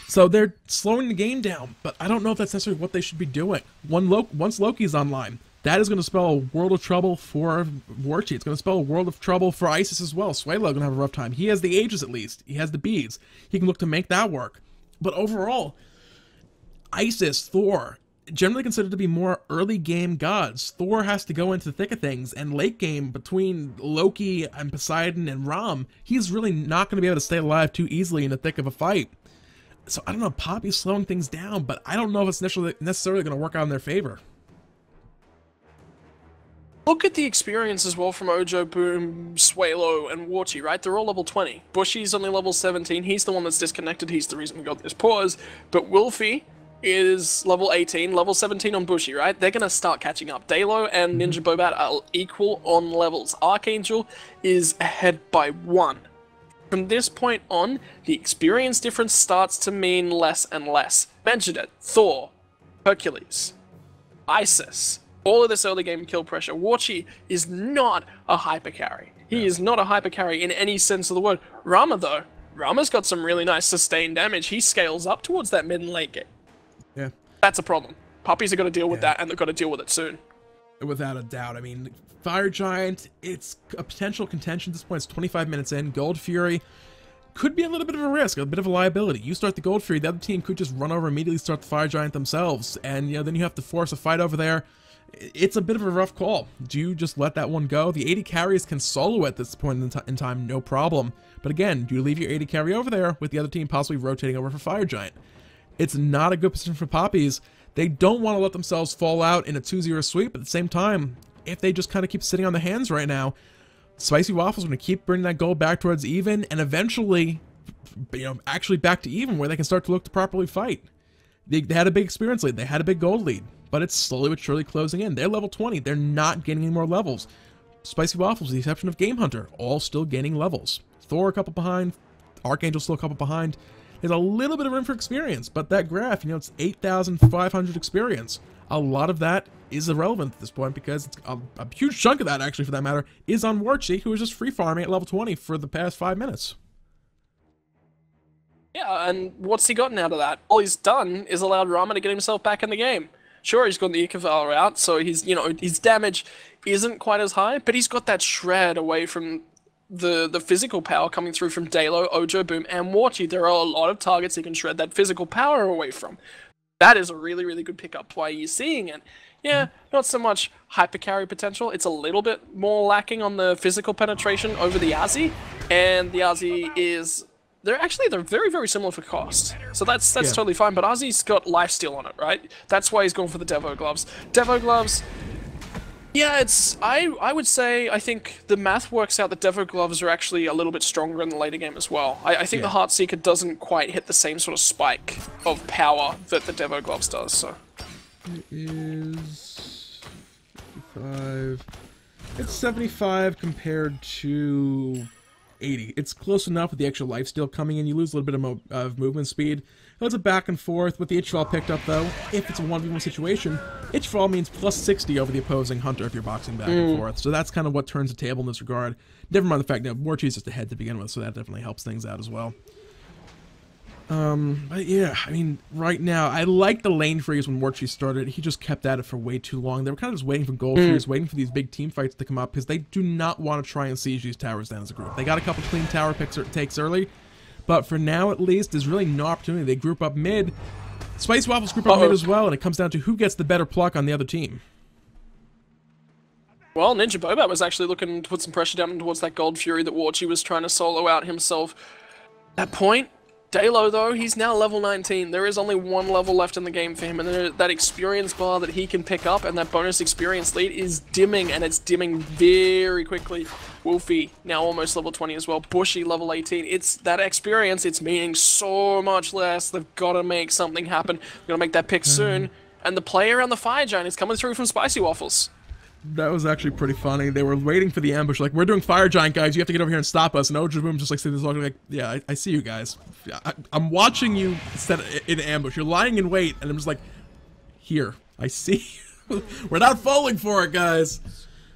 So they're slowing the game down, but I don't know if that's necessarily what they should be doing. Once Loki's online, that is going to spell a world of trouble for Warchi. It's going to spell a world of trouble for Isis as well. Swaylo going to have a rough time. He has the Aegis at least. He has the beads. He can look to make that work. But overall, Isis, Thor, generally considered to be more early game gods. Thor has to go into the thick of things, and late game between Loki and Poseidon and Ram, he's really not going to be able to stay alive too easily in the thick of a fight. So I don't know, Poppy's slowing things down, but I don't know if it's necessarily going to work out in their favor. Look at the experience as well from Ojo, Boom, Swalo, and Warchi, right? They're all level 20. Bushy's only level 17. He's the one that's disconnected. He's the reason we got this pause. But Wolfie is level 18, level 17 on Bushy, right? They're going to start catching up. Dalo and Ninja Bobat are equal on levels. Archangel is ahead by 1. From this point on, the experience difference starts to mean less and less. Mentioned it. Thor, Hercules, Isis, all of this early game kill pressure. Warchi is not a hyper carry. He is not a hyper carry in any sense of the word. Rama, though, Rama's got some really nice sustained damage. He scales up towards that mid and late game. Yeah. That's a problem. Puppies are going to deal with that, and they've got to deal with it soon. Without a doubt. I mean, Fire Giant, it's a potential contention at this point. It's 25 minutes in. Gold Fury could be a little bit of a risk, a bit of a liability. You start the Gold Fury, the other team could just run over immediately, start the Fire Giant themselves, and then you have to force a fight over there. It's a bit of a rough call. Do you just let that one go? The 80 carries can solo at this point in time, no problem. But again, do you leave your 80 carry over there with the other team possibly rotating over for Fire Giant? It's not a good position for Poppies. They don't want to let themselves fall out in a 2-0 sweep. At the same time, if they just kind of keep sitting on the hands right now, Spicy Waffles are going to keep bringing that goal back towards even, and eventually actually back to even where they can start to look to properly fight. They had a big experience lead. They had a big gold lead, but it's slowly but surely closing in. They're level 20. They're not getting any more levels. Spicy Waffles, with the exception of Game Hunter, all still gaining levels. Thor a couple behind. Archangel still a couple behind. There's a little bit of room for experience, but that graph, it's 8,500 experience. A lot of that is irrelevant at this point because it's a huge chunk of that, actually, for that matter, is on Warchi, who is just free farming at level 20 for the past 5 minutes. Yeah, and what's he gotten out of that? All he's done is allowed Rama to get himself back in the game. Sure, he's got the Ikaval out, so his damage isn't quite as high, but he's got that shred away from the physical power coming through from Dalo, Ojo, Boom, and Warchi. There are a lot of targets he can shred that physical power away from. That is a really, really good pickup. Why you're seeing it. Yeah, not so much hyper carry potential. It's a little bit more lacking on the physical penetration over the Azzy, and the Azzy is... They're very, very similar for cost. So that's totally fine, but Azzy's got lifesteal on it, right? That's why he's going for the Devo Gloves. Devo Gloves, yeah, I would say, I think the math works out that Devo Gloves are actually a little bit stronger in the later game as well. I think the Heartseeker doesn't quite hit the same sort of spike of power that the Devo Gloves does, so. It is 55. It's 75 compared to 80. It's close enough with the extra lifesteal coming in. You lose a little bit of movement speed. It's a back and forth with the Itchfall picked up, though. If it's a 1v1 situation, Itchfall means plus 60 over the opposing hunter if you're boxing back and forth. So that's kind of what turns the table in this regard. Never mind the fact that Warchi is just ahead to begin with, so that definitely helps things out as well. But yeah, I mean, right now, I like the lane freeze when Warchi started. He just kept at it for way too long. They were kind of just waiting for gold freeze, waiting for these big team fights to come up, because they do not want to try and siege these towers down as a group. They got a couple clean tower takes early, but for now, at least, there's really no opportunity. They group up mid. Spicy Waffles group up mid as well, and it comes down to who gets the better pluck on the other team. Well, Ninja Bobat was actually looking to put some pressure down towards that Gold Fury that Warchi was trying to solo out himself. At that point, Dalo, though, he's now level 19. There is only one level left in the game for him, and that experience bar that he can pick up and that bonus experience lead is dimming, and it's dimming very quickly. Wolfie, now almost level 20 as well. Bushy, level 18. It's that experience, it's meaning so much less. They've got to make something happen. They've got to make that pick soon, and the play around the Fire Giant is coming through from Spicy Waffles. That was actually pretty funny. They were waiting for the ambush, like, we're doing Fire Giant, guys, you have to get over here and stop us. And Ojo Boom just like sitting there like, yeah, I see you guys. I'm watching you set in ambush. You're lying in wait, and I'm just like, here, I see you. We're not falling for it, guys.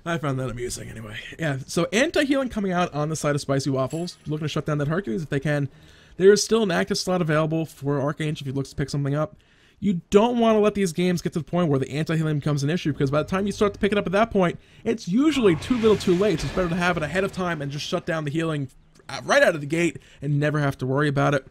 I found that amusing anyway. Yeah, so anti-healing coming out on the side of Spicy Waffles, looking to shut down that Hercules if they can. There is still an active slot available for Archangel if he looks to pick something up. You don't want to let these games get to the point where the anti-healing becomes an issue, because by the time you start to pick it up at that point, it's usually too little too late. So it's better to have it ahead of time and just shut down the healing right out of the gate and never have to worry about it.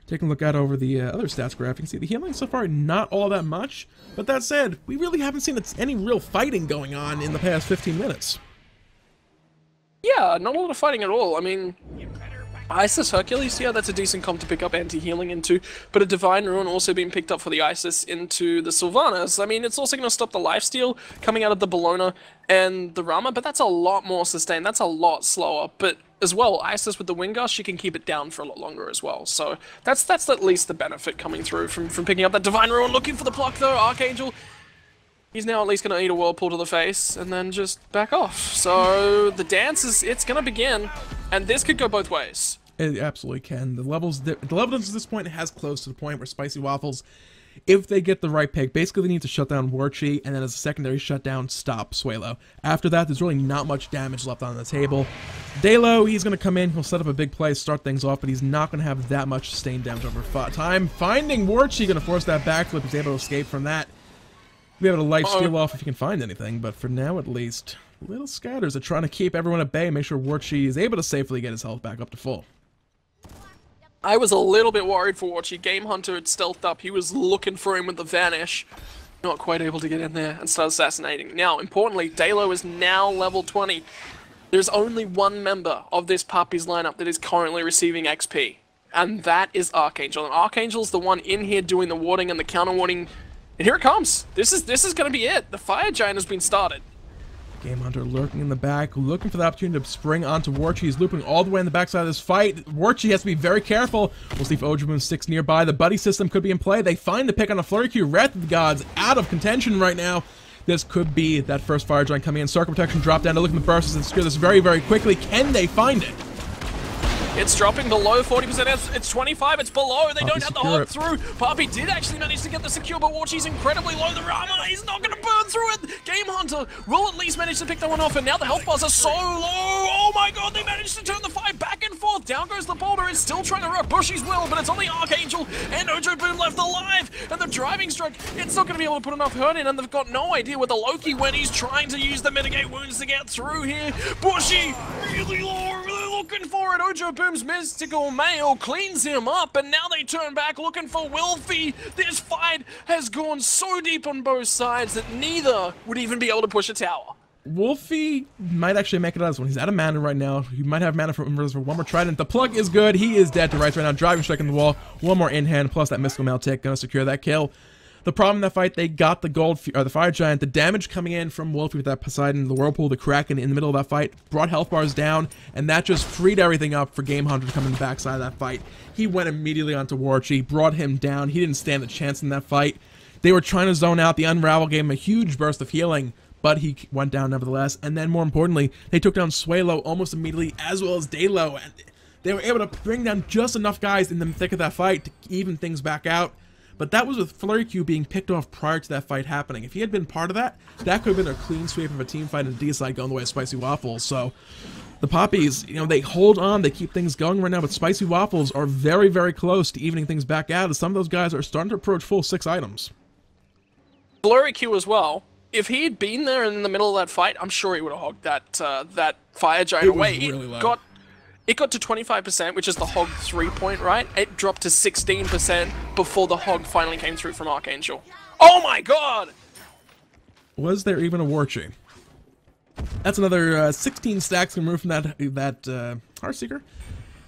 Taking a look out over the other stats graph, you can see the healing so far not all that much, but that said, we really haven't seen any real fighting going on in the past 15 minutes. Yeah, not a lot of fighting at all. I mean, Isis Hercules, yeah, that's a decent comp to pick up anti-healing into, but a Divine Ruin also being picked up for the Isis into the Sylvanus. I mean, it's also going to stop the lifesteal coming out of the Bellona and the Rama, but that's a lot more sustained, that's a lot slower, but as well, Isis with the Wingust, she can keep it down for a lot longer as well, so that's at least the benefit coming through from picking up that Divine Ruin. Looking for the block though, Archangel, he's now at least going to eat a Whirlpool to the face and then just back off. So the dance it's going to begin, and this could go both ways. It absolutely can. The levels at this point has close to the point where Spicy Waffles, if they get the right pick, basically they need to shut down Warchi, and then as a secondary shutdown, stop Suelo. After that, there's really not much damage left on the table. Dalo, he's going to come in, he'll set up a big play, start things off, but he's not going to have that much sustained damage over time. Finding Warchi, going to force that backflip, he's able to escape from that. Be able to life steal off if you can find anything, but for now at least, little scatters are trying to keep everyone at bay, make sure Warchi is able to safely get his health back up to full. I was a little bit worried for Warchi. Game Hunter had stealthed up. He was looking for him with the Vanish. Not quite able to get in there and start assassinating. Now, importantly, Dalo is now level 20. There's only one member of this Papis lineup that is currently receiving XP, and that is Archangel. And Archangel's the one in here doing the warding and the counter warding. And here it comes. This is going to be it. The Fire Giant has been started. Game Hunter lurking in the back, looking for the opportunity to spring onto Warchi. He's looping all the way in the backside of this fight. Warchi has to be very careful. We'll see if Ojoboom sticks nearby. The buddy system could be in play. They find the pick on a Flurry Q. Wrath of the Gods out of contention right now. This could be that first Fire Giant coming in. Circle Protection drop down to look at the bursts and secure this very, very quickly. Can they find it? It's dropping below 40%. It's 25. It's below. They don't have the hog through. Papi did actually manage to get the secure, but Warchi's incredibly low. The Rama, he's not going to burn through it. Game Hunter will at least manage to pick that one off, and now the health bars are so low. Oh my god, they managed to turn the fight back and forth. Down goes the boulder. It's still trying to wreck Bushy's will, but it's only Archangel and Ojoboom left alive. And the driving strike, it's not going to be able to put enough hurt in, and they've got no idea where the Loki went. He's trying to use the mitigate wounds to get through here. Bushy, really low, really looking for it. Ojoboom's mystical mail cleans him up, and now they turn back looking for Wilfie. This fight has gone so deep on both sides that neither would even be able to push a tower. Wolfie might actually make it out of this one. He's out of mana right now. He might have mana for one more trident. The plug is good. He is dead to rights right now. Driving strike in the wall. One more in hand, plus that mystical mail tick. Gonna secure that kill. The problem in that fight, they got the the Fire Giant. The damage coming in from Wolfie with that Poseidon, the Whirlpool, the Kraken in the middle of that fight brought health bars down, and that just freed everything up for Game Hunter to come in the backside of that fight. He went immediately onto Warchi, brought him down. He didn't stand a chance in that fight. They were trying to zone out. The Unravel gave him a huge burst of healing, but he went down nevertheless. And then, more importantly, they took down Swalo almost immediately, as well as Dalo, and they were able to bring down just enough guys in the thick of that fight to even things back out. But that was with Flurry Q being picked off prior to that fight happening. If he had been part of that, that could have been a clean sweep of a team fight and a D-side going the way of Spicy Waffles. So the Papis, you know, they hold on, they keep things going right now, but Spicy Waffles are very, very close to evening things back out, as some of those guys are starting to approach full 6 items. Flurry Q as well. If he had been there in the middle of that fight, I'm sure he would have hogged that Fire Giant away. Really low. It got to 25%, which is the hog 3-point, right? It dropped to 16% before the hog finally came through from Archangel. Oh my god! Was there even a Warchi? That's another 16 stacks removed from that Heartseeker.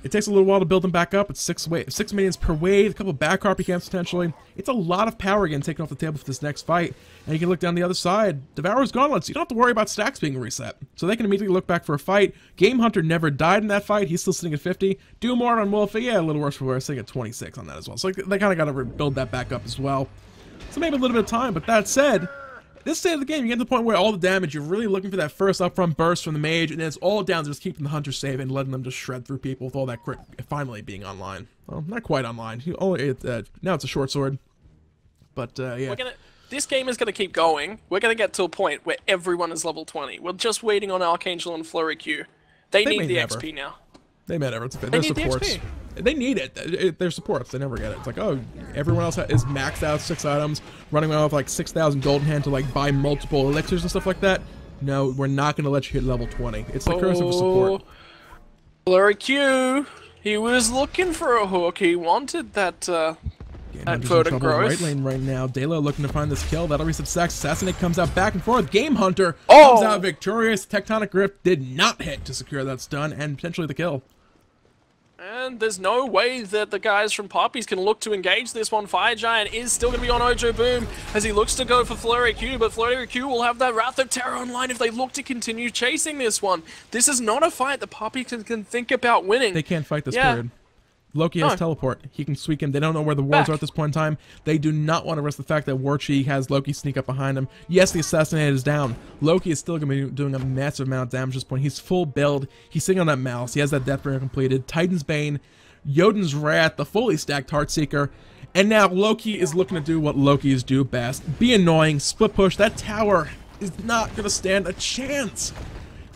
It takes a little while to build them back up. It's 6 minions per wave, a couple back harpy camps potentially. It's a lot of power again taken off the table for this next fight. And you can look down the other side. Devourer's Gauntlets, you don't have to worry about stacks being reset. So they can immediately look back for a fight. Game Hunter never died in that fight. He's still sitting at 50. Do more on Wolfie, yeah, a little worse for wear, sitting at 26 on that as well. So they kind of got to build that back up as well. So maybe a little bit of time, but that said, this state of the game, you get to the point where all the damage, you're really looking for that first upfront burst from the mage, and then it's all down to just keeping the hunter safe and letting them just shred through people with all that crit finally being online. Well, not quite online. Now it's a short sword. But, yeah. This game is going to keep going. We're going to get to a point where everyone is level 20. We're just waiting on Archangel and Flurry Q. They need the XP now. They may never. They're supports. They need it. They're supports. They never get it. It's like, oh, everyone else is maxed out 6 items, running around with like 6,000 gold in hand to like buy multiple elixirs and stuff like that. No, we're not going to let you hit level 20. It's the curse of a support. Flurry Q, he was looking for a hook. He wanted that further growth. Right lane right now. Dalo looking to find this kill. That'll reset stacks. Assassinate comes out back and forth. Game Hunter comes out victorious. Tectonic Rift did not hit to secure that stun and potentially the kill. And there's no way that the guys from Papis can look to engage this one. Fire Giant is still going to be on Ojoboom as he looks to go for Flurry Q, but Flurry Q will have that Wrath of Terror online if they look to continue chasing this one. This is not a fight that Papis can think about winning. They can't fight this period. Loki has teleport. He can sweep him. They don't know where the wards are at this point in time. They do not want to risk the fact that Warchi has Loki sneak up behind him. Yes, the Assassinator is down. Loki is still going to be doing a massive amount of damage at this point. He's full build. He's sitting on that mouse. He has that Deathbringer completed. Titan's Bane, Jotun's Wrath, the fully stacked Heartseeker. And now Loki is looking to do what Lokis do best. Be annoying, split push. That tower is not going to stand a chance.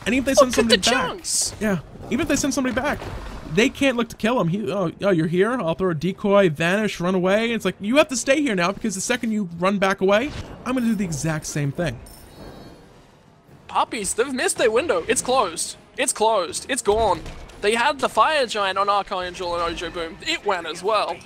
And even if they send somebody back. Yeah, even if they send somebody back. They can't look to kill him. Oh, you're here? I'll throw a decoy, vanish, run away. It's like, you have to stay here now because the second you run back away, I'm going to do the exact same thing. Papis, they've missed their window. It's closed. It's closed. It's gone. They had the Fire Giant on Archangel and Ojoboom. It went as well.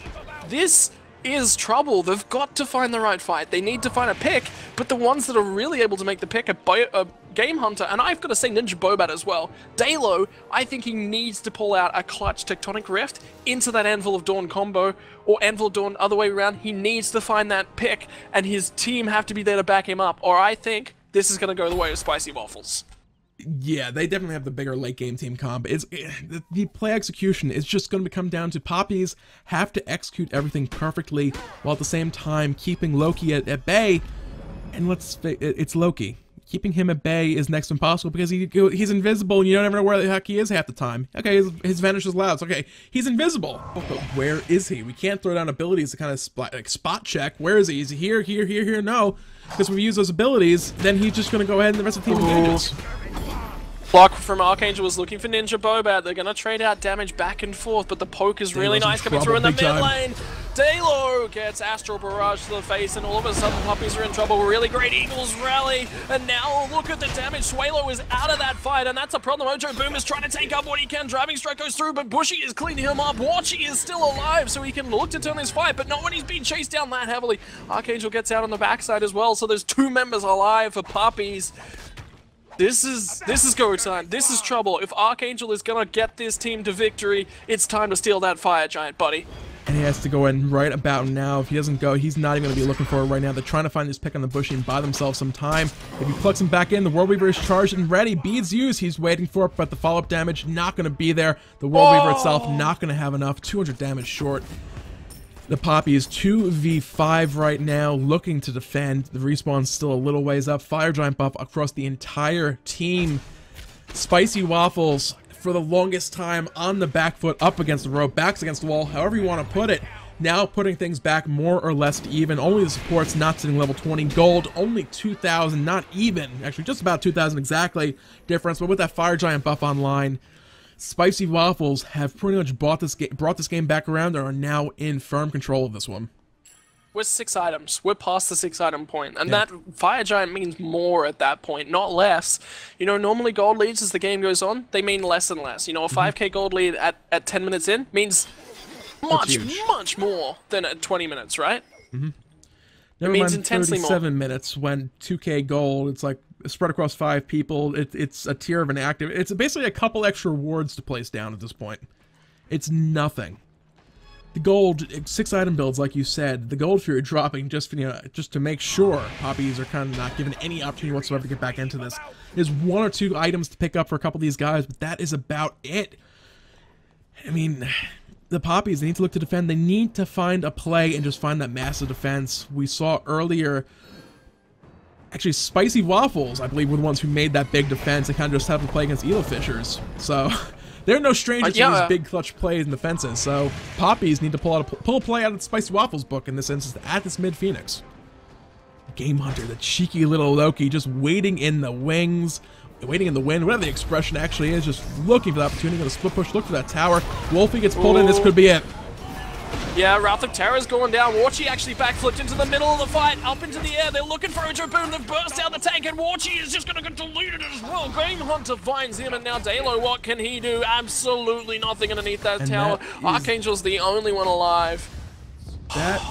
This is trouble. They've got to find the right fight. They need to find a pick, but the ones that are really able to make the pick are Game Hunter, and I've got to say Ninja Bobat as well. Dalo, I think he needs to pull out a clutch Tectonic Rift into that Anvil of Dawn combo, or Anvil of Dawn other way around. He needs to find that pick, and his team have to be there to back him up, or I think this is going to go the way of Spicy Waffles. Yeah, they definitely have the bigger late game team comp. The play execution is just going to come down to Papis have to execute everything perfectly while at the same time keeping Loki at bay. And it's Loki. Keeping him at bay is next to impossible because he's invisible and you don't ever know where the heck he is half the time. Okay, his vanish is loud. Okay, he's invisible. But where is he? We can't throw down abilities to kind of spot check. Where is he? Is he here, here, here, here? No. Because if we use those abilities, then he's just going to go ahead and the rest of the team engages. Block from Archangel was looking for Ninja Bobat. They're going to trade out damage back and forth, but the poke is really nice coming through in the mid lane. Dalo gets Astral Barrage to the face, and all of a sudden Papis are in trouble. Really great Eagles rally, and now look at the damage. Swalo is out of that fight, and that's a problem. Ojo Boom is trying to take up what he can. Driving Strike goes through, but Bushy is cleaning him up. Watchy is still alive, so he can look to turn this fight, but not when he's being chased down that heavily. Archangel gets out on the backside as well, so there's 2 members alive for Papis. This is go time. This is trouble. If Archangel is gonna get this team to victory, it's time to steal that Fire Giant, buddy. And he has to go in right about now. If he doesn't go, he's not even going to be looking for it right now. They're trying to find this pick on the Bushy and buy themselves some time. If he plucks him back in, the World Weaver is charged and ready. Beads used. He's waiting for it, but the follow-up damage not going to be there. The World Weaver itself not going to have enough. 200 damage short. The Poppy is 2v5 right now, looking to defend. The respawn's still a little ways up. Fire Giant buff across the entire team. Spicy Waffles, for the longest time, on the back foot, up against the rope, backs against the wall, however you want to put it. Now putting things back more or less to even. Only the supports not sitting level 20. Gold, only 2,000, not even. Actually, just about 2,000 exactly difference, but with that Fire Giant buff online, Spicy Waffles have pretty much brought this game back around and are now in firm control of this one. We're 6 items. We're past the 6 item point, and that Fire Giant means more at that point, not less. You know, normally gold leads as the game goes on, they mean less and less. You know, a 5k gold lead at 10 minutes in means much more than at 20 minutes, right? Never means mind intensely 37 minutes when 2k gold, it's like spread across 5 people. It's a tier of an active. It's basically a couple extra rewards to place down at this point. It's nothing. The gold 6 item builds, like you said, the gold fury dropping just to make sure Poppies are kind of not given any opportunity whatsoever to get back into this. There's 1 or 2 items to pick up for a couple of these guys, but that is about it. I mean, the Poppies, they need to look to defend. They need to find a play and just find that massive defense. We saw earlier, actually, Spicy Waffles, I believe, were the ones who made that big defense and kind of just have to play against Eel Fishers. So they're no strangers to these big clutch plays and defenses. So Poppies need to pull a play out of the Spicy Waffles book in this instance at this mid Phoenix. Game Hunter, the cheeky little Loki, just waiting in the wings, waiting in the wind, whatever the expression actually is, just looking for the opportunity, going to split push, look for that tower. Wolfie gets pulled in, this could be it. Yeah, Wrath of Terror's going down. Warchi actually backflipped into the middle of the fight, up into the air. They're looking for Ojo Boom. They've burst out the tank, and Warchi is just going to get deleted as well. Game Hunter finds him, and now Dalo, what can he do? Absolutely nothing underneath that tower. Archangel's the only one alive. That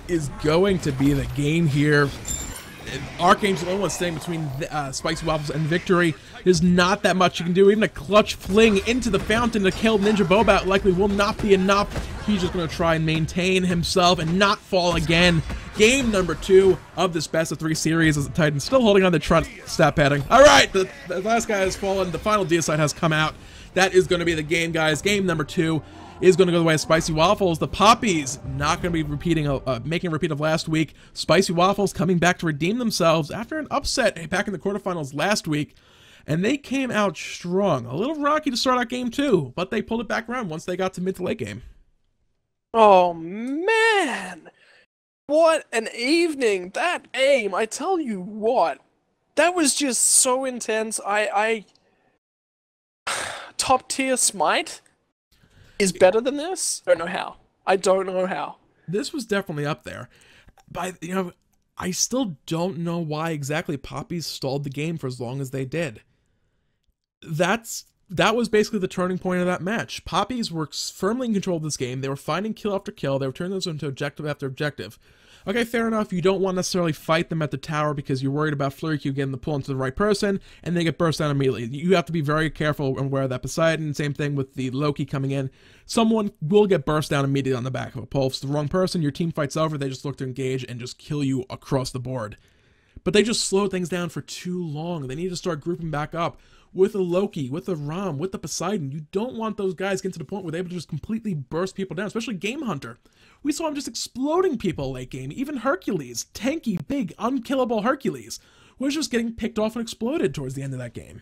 is going to be the game here. Archangel's the only one staying between Spicy Waffles and victory. There's not that much you can do. Even a clutch fling into the fountain to kill Ninja Bobat likely will not be enough. He's just going to try and maintain himself and not fall again. Game number 2 of this best of 3 series as the Titans still holding on to Trent stat padding. All right, the last guy has fallen. The final deicide has come out. That is going to be the game, guys. Game number 2 is going to go the way of Spicy Waffles. The Poppies not going to be making a repeat of last week. Spicy Waffles coming back to redeem themselves after an upset back in the quarterfinals last week. And they came out strong. A little rocky to start out game 2, but they pulled it back around once they got to mid to late game. Oh, man. What an evening. That aim, I tell you what. That was just so intense. Top tier Smite is better than this? I don't know how. I don't know how. This was definitely up there. But, you know, I still don't know why exactly Poppies stalled the game for as long as they did. That was basically the turning point of that match. Poppies were firmly in control of this game. They were finding kill after kill. They were turning those into objective after objective. Okay, fair enough. You don't want to necessarily fight them at the tower because you're worried about Flurry Q getting the pull into the right person, and they get burst down immediately. You have to be very careful and aware of that. Poseidon, same thing with the Loki coming in. Someone will get burst down immediately on the back of a pull. If it's the wrong person, your team fight's over. They just look to engage and just kill you across the board. but they just slowed things down for too long. They need to start grouping back up with a Loki, with a Ram, with the Poseidon. You don't want those guys getting to the point where they're able to just completely burst people down, especially Game Hunter. We saw him just exploding people late game. Even Hercules, tanky, big, unkillable Hercules, was just getting picked off and exploded towards the end of that game.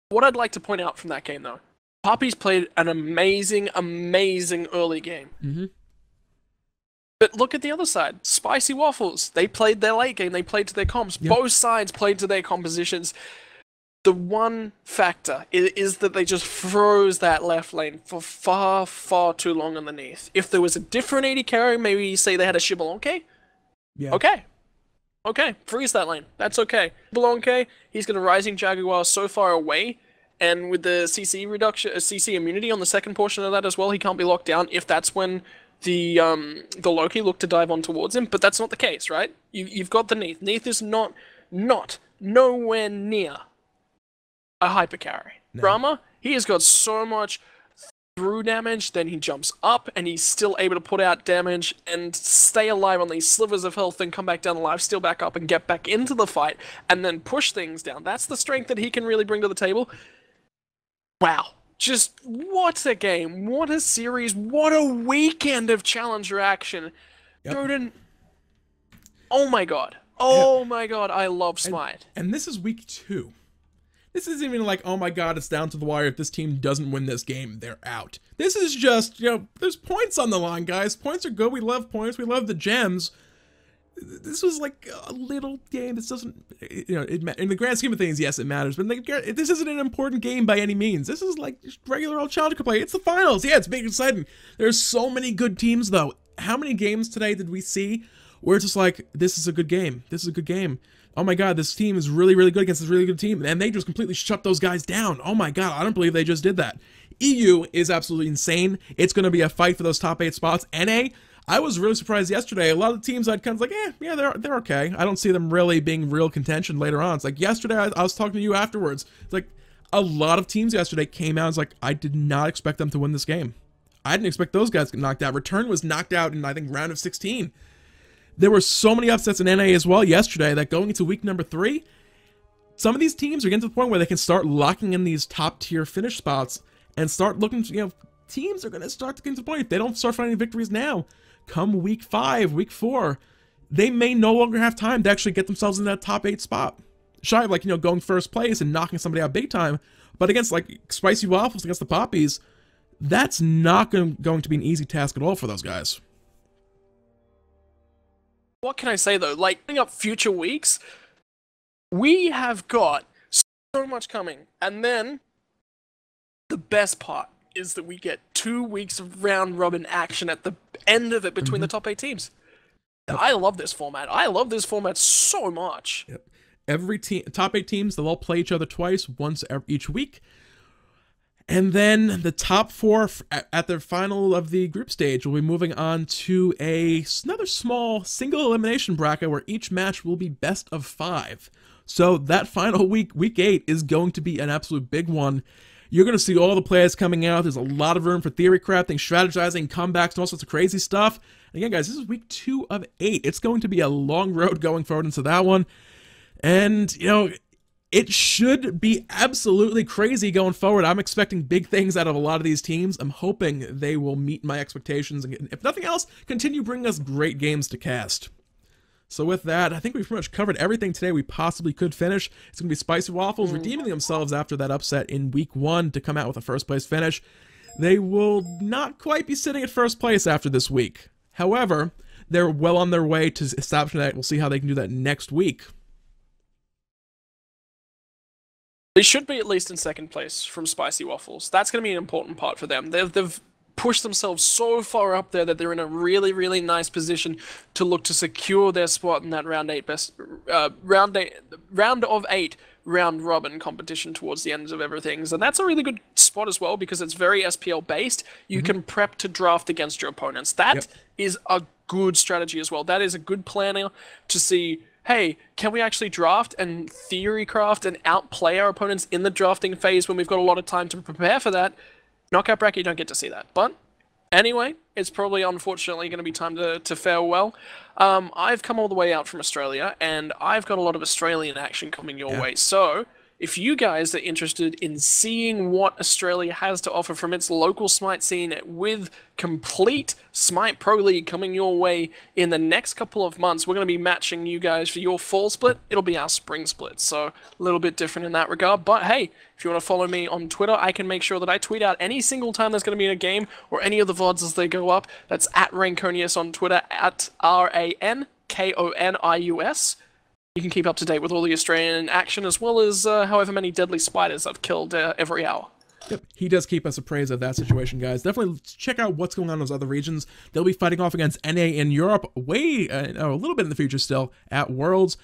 What I'd like to point out from that game, though, Papis played an amazing, amazing early game. Mm-hmm. But look at the other side. Spicy Waffles. They played their late game. They played to their comps. Yep. Both sides played to their compositions. The one factor is that they just froze that left lane for far, far too long on the Neith. If there was a different AD carry, maybe you say they had a Shibboleth. Yeah. Okay, freeze that lane. That's okay. Bellona, he's got a Rising Jaguar so far away, and with the CC reduction, CC immunity on the second portion of that as well, he can't be locked down if that's when the Loki look to dive on towards him. But that's not the case, right? You've got the Neith. Neith is not nowhere near a hyper carry. No. Rama, he has got so much through damage, then he jumps up and he's still able to put out damage and stay alive on these slivers of health, then come back down alive, still back up and get back into the fight and then push things down. That's the strength that he can really bring to the table. Wow. Just what a game, what a series, what a weekend of challenger action. Yep. Jordan, oh my god, I love Smite. And this is week 2. This isn't even like, oh my god, it's down to the wire. If this team doesn't win this game, they're out. This is just, there's points on the line, guys. Points are good. We love points. We love the gems. This was like a little game. This doesn't, in the grand scheme of things, yes, it matters. But this isn't an important game by any means. This is like just regular old challenger play. It's the finals. Yeah, it's big and exciting. There's so many good teams, though. How many games today did we see where it's just like, this is a good game. This is a good game. Oh my god, this team is really, really good against this really good team. And they just completely shut those guys down. Oh my god, I don't believe they just did that. EU is absolutely insane. It's going to be a fight for those top 8 spots. NA, I was really surprised yesterday. A lot of the teams I'd kind of like, yeah, they're okay. I don't see them really being real contention later on. It's like yesterday, I was talking to you afterwards. It's like a lot of teams yesterday came out and was like, I did not expect them to win this game. I didn't expect those guys to get knocked out. Return was knocked out in, I think, round of 16. There were so many upsets in NA as well yesterday that going into week number 3, some of these teams are getting to the point where they can start locking in these top tier finish spots and start looking, teams are going to start to get to the point. If they don't start finding victories now, come week 5, week 4, they may no longer have time to actually get themselves in that top 8 spot. Shy of going first place and knocking somebody out big time. But against like Spicy Waffles, against the Papis, that's not going to be an easy task at all for those guys. What can I say though? Like, coming up future weeks, we have got so much coming. And then the best part is that we get 2 weeks of round robin action at the end of it between the top 8 teams. Yep. I love this format. I love this format so much. Yep. Every team, top 8 teams, they'll all play each other twice, once each week. And then the top 4 at the final of the group stage will be moving on to another small single elimination bracket where each match will be best of 5. So that final week 8, is going to be an absolute big one. You're going to see all the players coming out. There's a lot of room for theory crafting, strategizing, comebacks, and all sorts of crazy stuff. And again, guys, this is week 2 of 8. It's going to be a long road going forward into that one. And, it should be absolutely crazy going forward. I'm expecting big things out of a lot of these teams. I'm hoping they will meet my expectations and, if nothing else, continue bringing us great games to cast. So with that, I think we've pretty much covered everything today we possibly could finish. It's going to be Spicy Waffles redeeming themselves after that upset in week 1 to come out with a first place finish. They will not quite be sitting at first place after this week. However, they're well on their way to establishing that. We'll see how they can do that next week. They should be at least in second place from Spicy Waffles. That's going to be an important part for them. They've pushed themselves so far up there that they're in a really, really nice position to look to secure their spot in that round of 8 round robin competition towards the ends of everything. So that's a really good spot as well because it's very SPL based. You can prep to draft against your opponents. That is a good strategy as well. That is a good planner to see, hey, can we actually draft and theory craft and outplay our opponents in the drafting phase when we've got a lot of time to prepare for that? Knockout bracket, you don't get to see that. But Anyway, it's probably unfortunately going to be time to farewell. I've come all the way out from Australia, and I've got a lot of Australian action coming your Yeah. way. So, if you guys are interested in seeing what Australia has to offer from its local Smite scene with complete Smite Pro League coming your way in the next couple of months, we're going to be matching you guys for your fall split. It'll be our spring split, so a little bit different in that regard. But hey, if you want to follow me on Twitter, I can make sure that I tweet out any single time there's going to be in a game or any of the VODs as they go up. That's at Rankonius on Twitter, at RANKONIUS. You can keep up to date with all the Australian action as well as however many deadly spiders I've killed every hour. Yep, he does keep us appraised of that situation, guys. Definitely check out what's going on in those other regions. They'll be fighting off against NA in Europe a little bit in the future still at Worlds.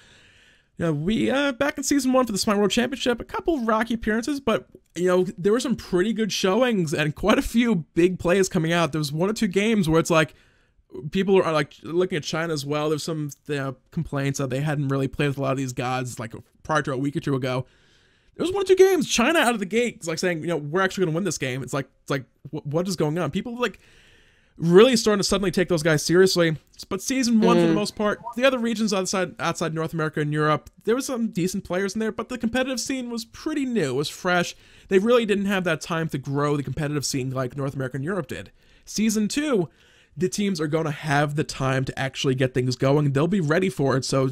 You know, we back in season 1 for the Smite World Championship, a couple rocky appearances, but you know, there were some pretty good showings and quite a few big plays coming out. There was 1 or 2 games where it's like people are like looking at China as well. There's some complaints that they hadn't really played with a lot of these gods like prior to a week or 2 ago. There was 1 or 2 games, China out of the gate, it's like saying, you know, we're actually going to win this game. It's like what is going on? People like really starting to suddenly take those guys seriously. But season 1 for the most part, the other regions outside North America and Europe, there was some decent players in there, but the competitive scene was pretty new. It was fresh. They really didn't have that time to grow the competitive scene like North America and Europe did. Season 2, the teams are going to have the time to actually get things going. They'll be ready for it. So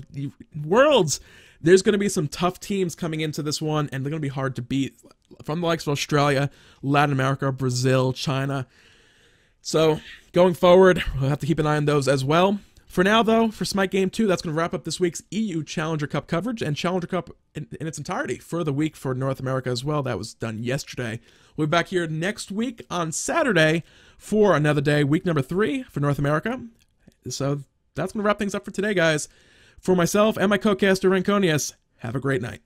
Worlds, there's going to be some tough teams coming into this one, and they're going to be hard to beat from the likes of Australia, Latin America, Brazil, China. So going forward, we'll have to keep an eye on those as well. For now, though, for Smite Game 2, that's going to wrap up this week's EU Challenger Cup coverage and Challenger Cup in its entirety for the week for North America as well. That was done yesterday. We'll be back here next week on Saturday for another day, week number 3 for North America. So that's going to wrap things up for today, guys. For myself and my co-caster, Rankonius, have a great night.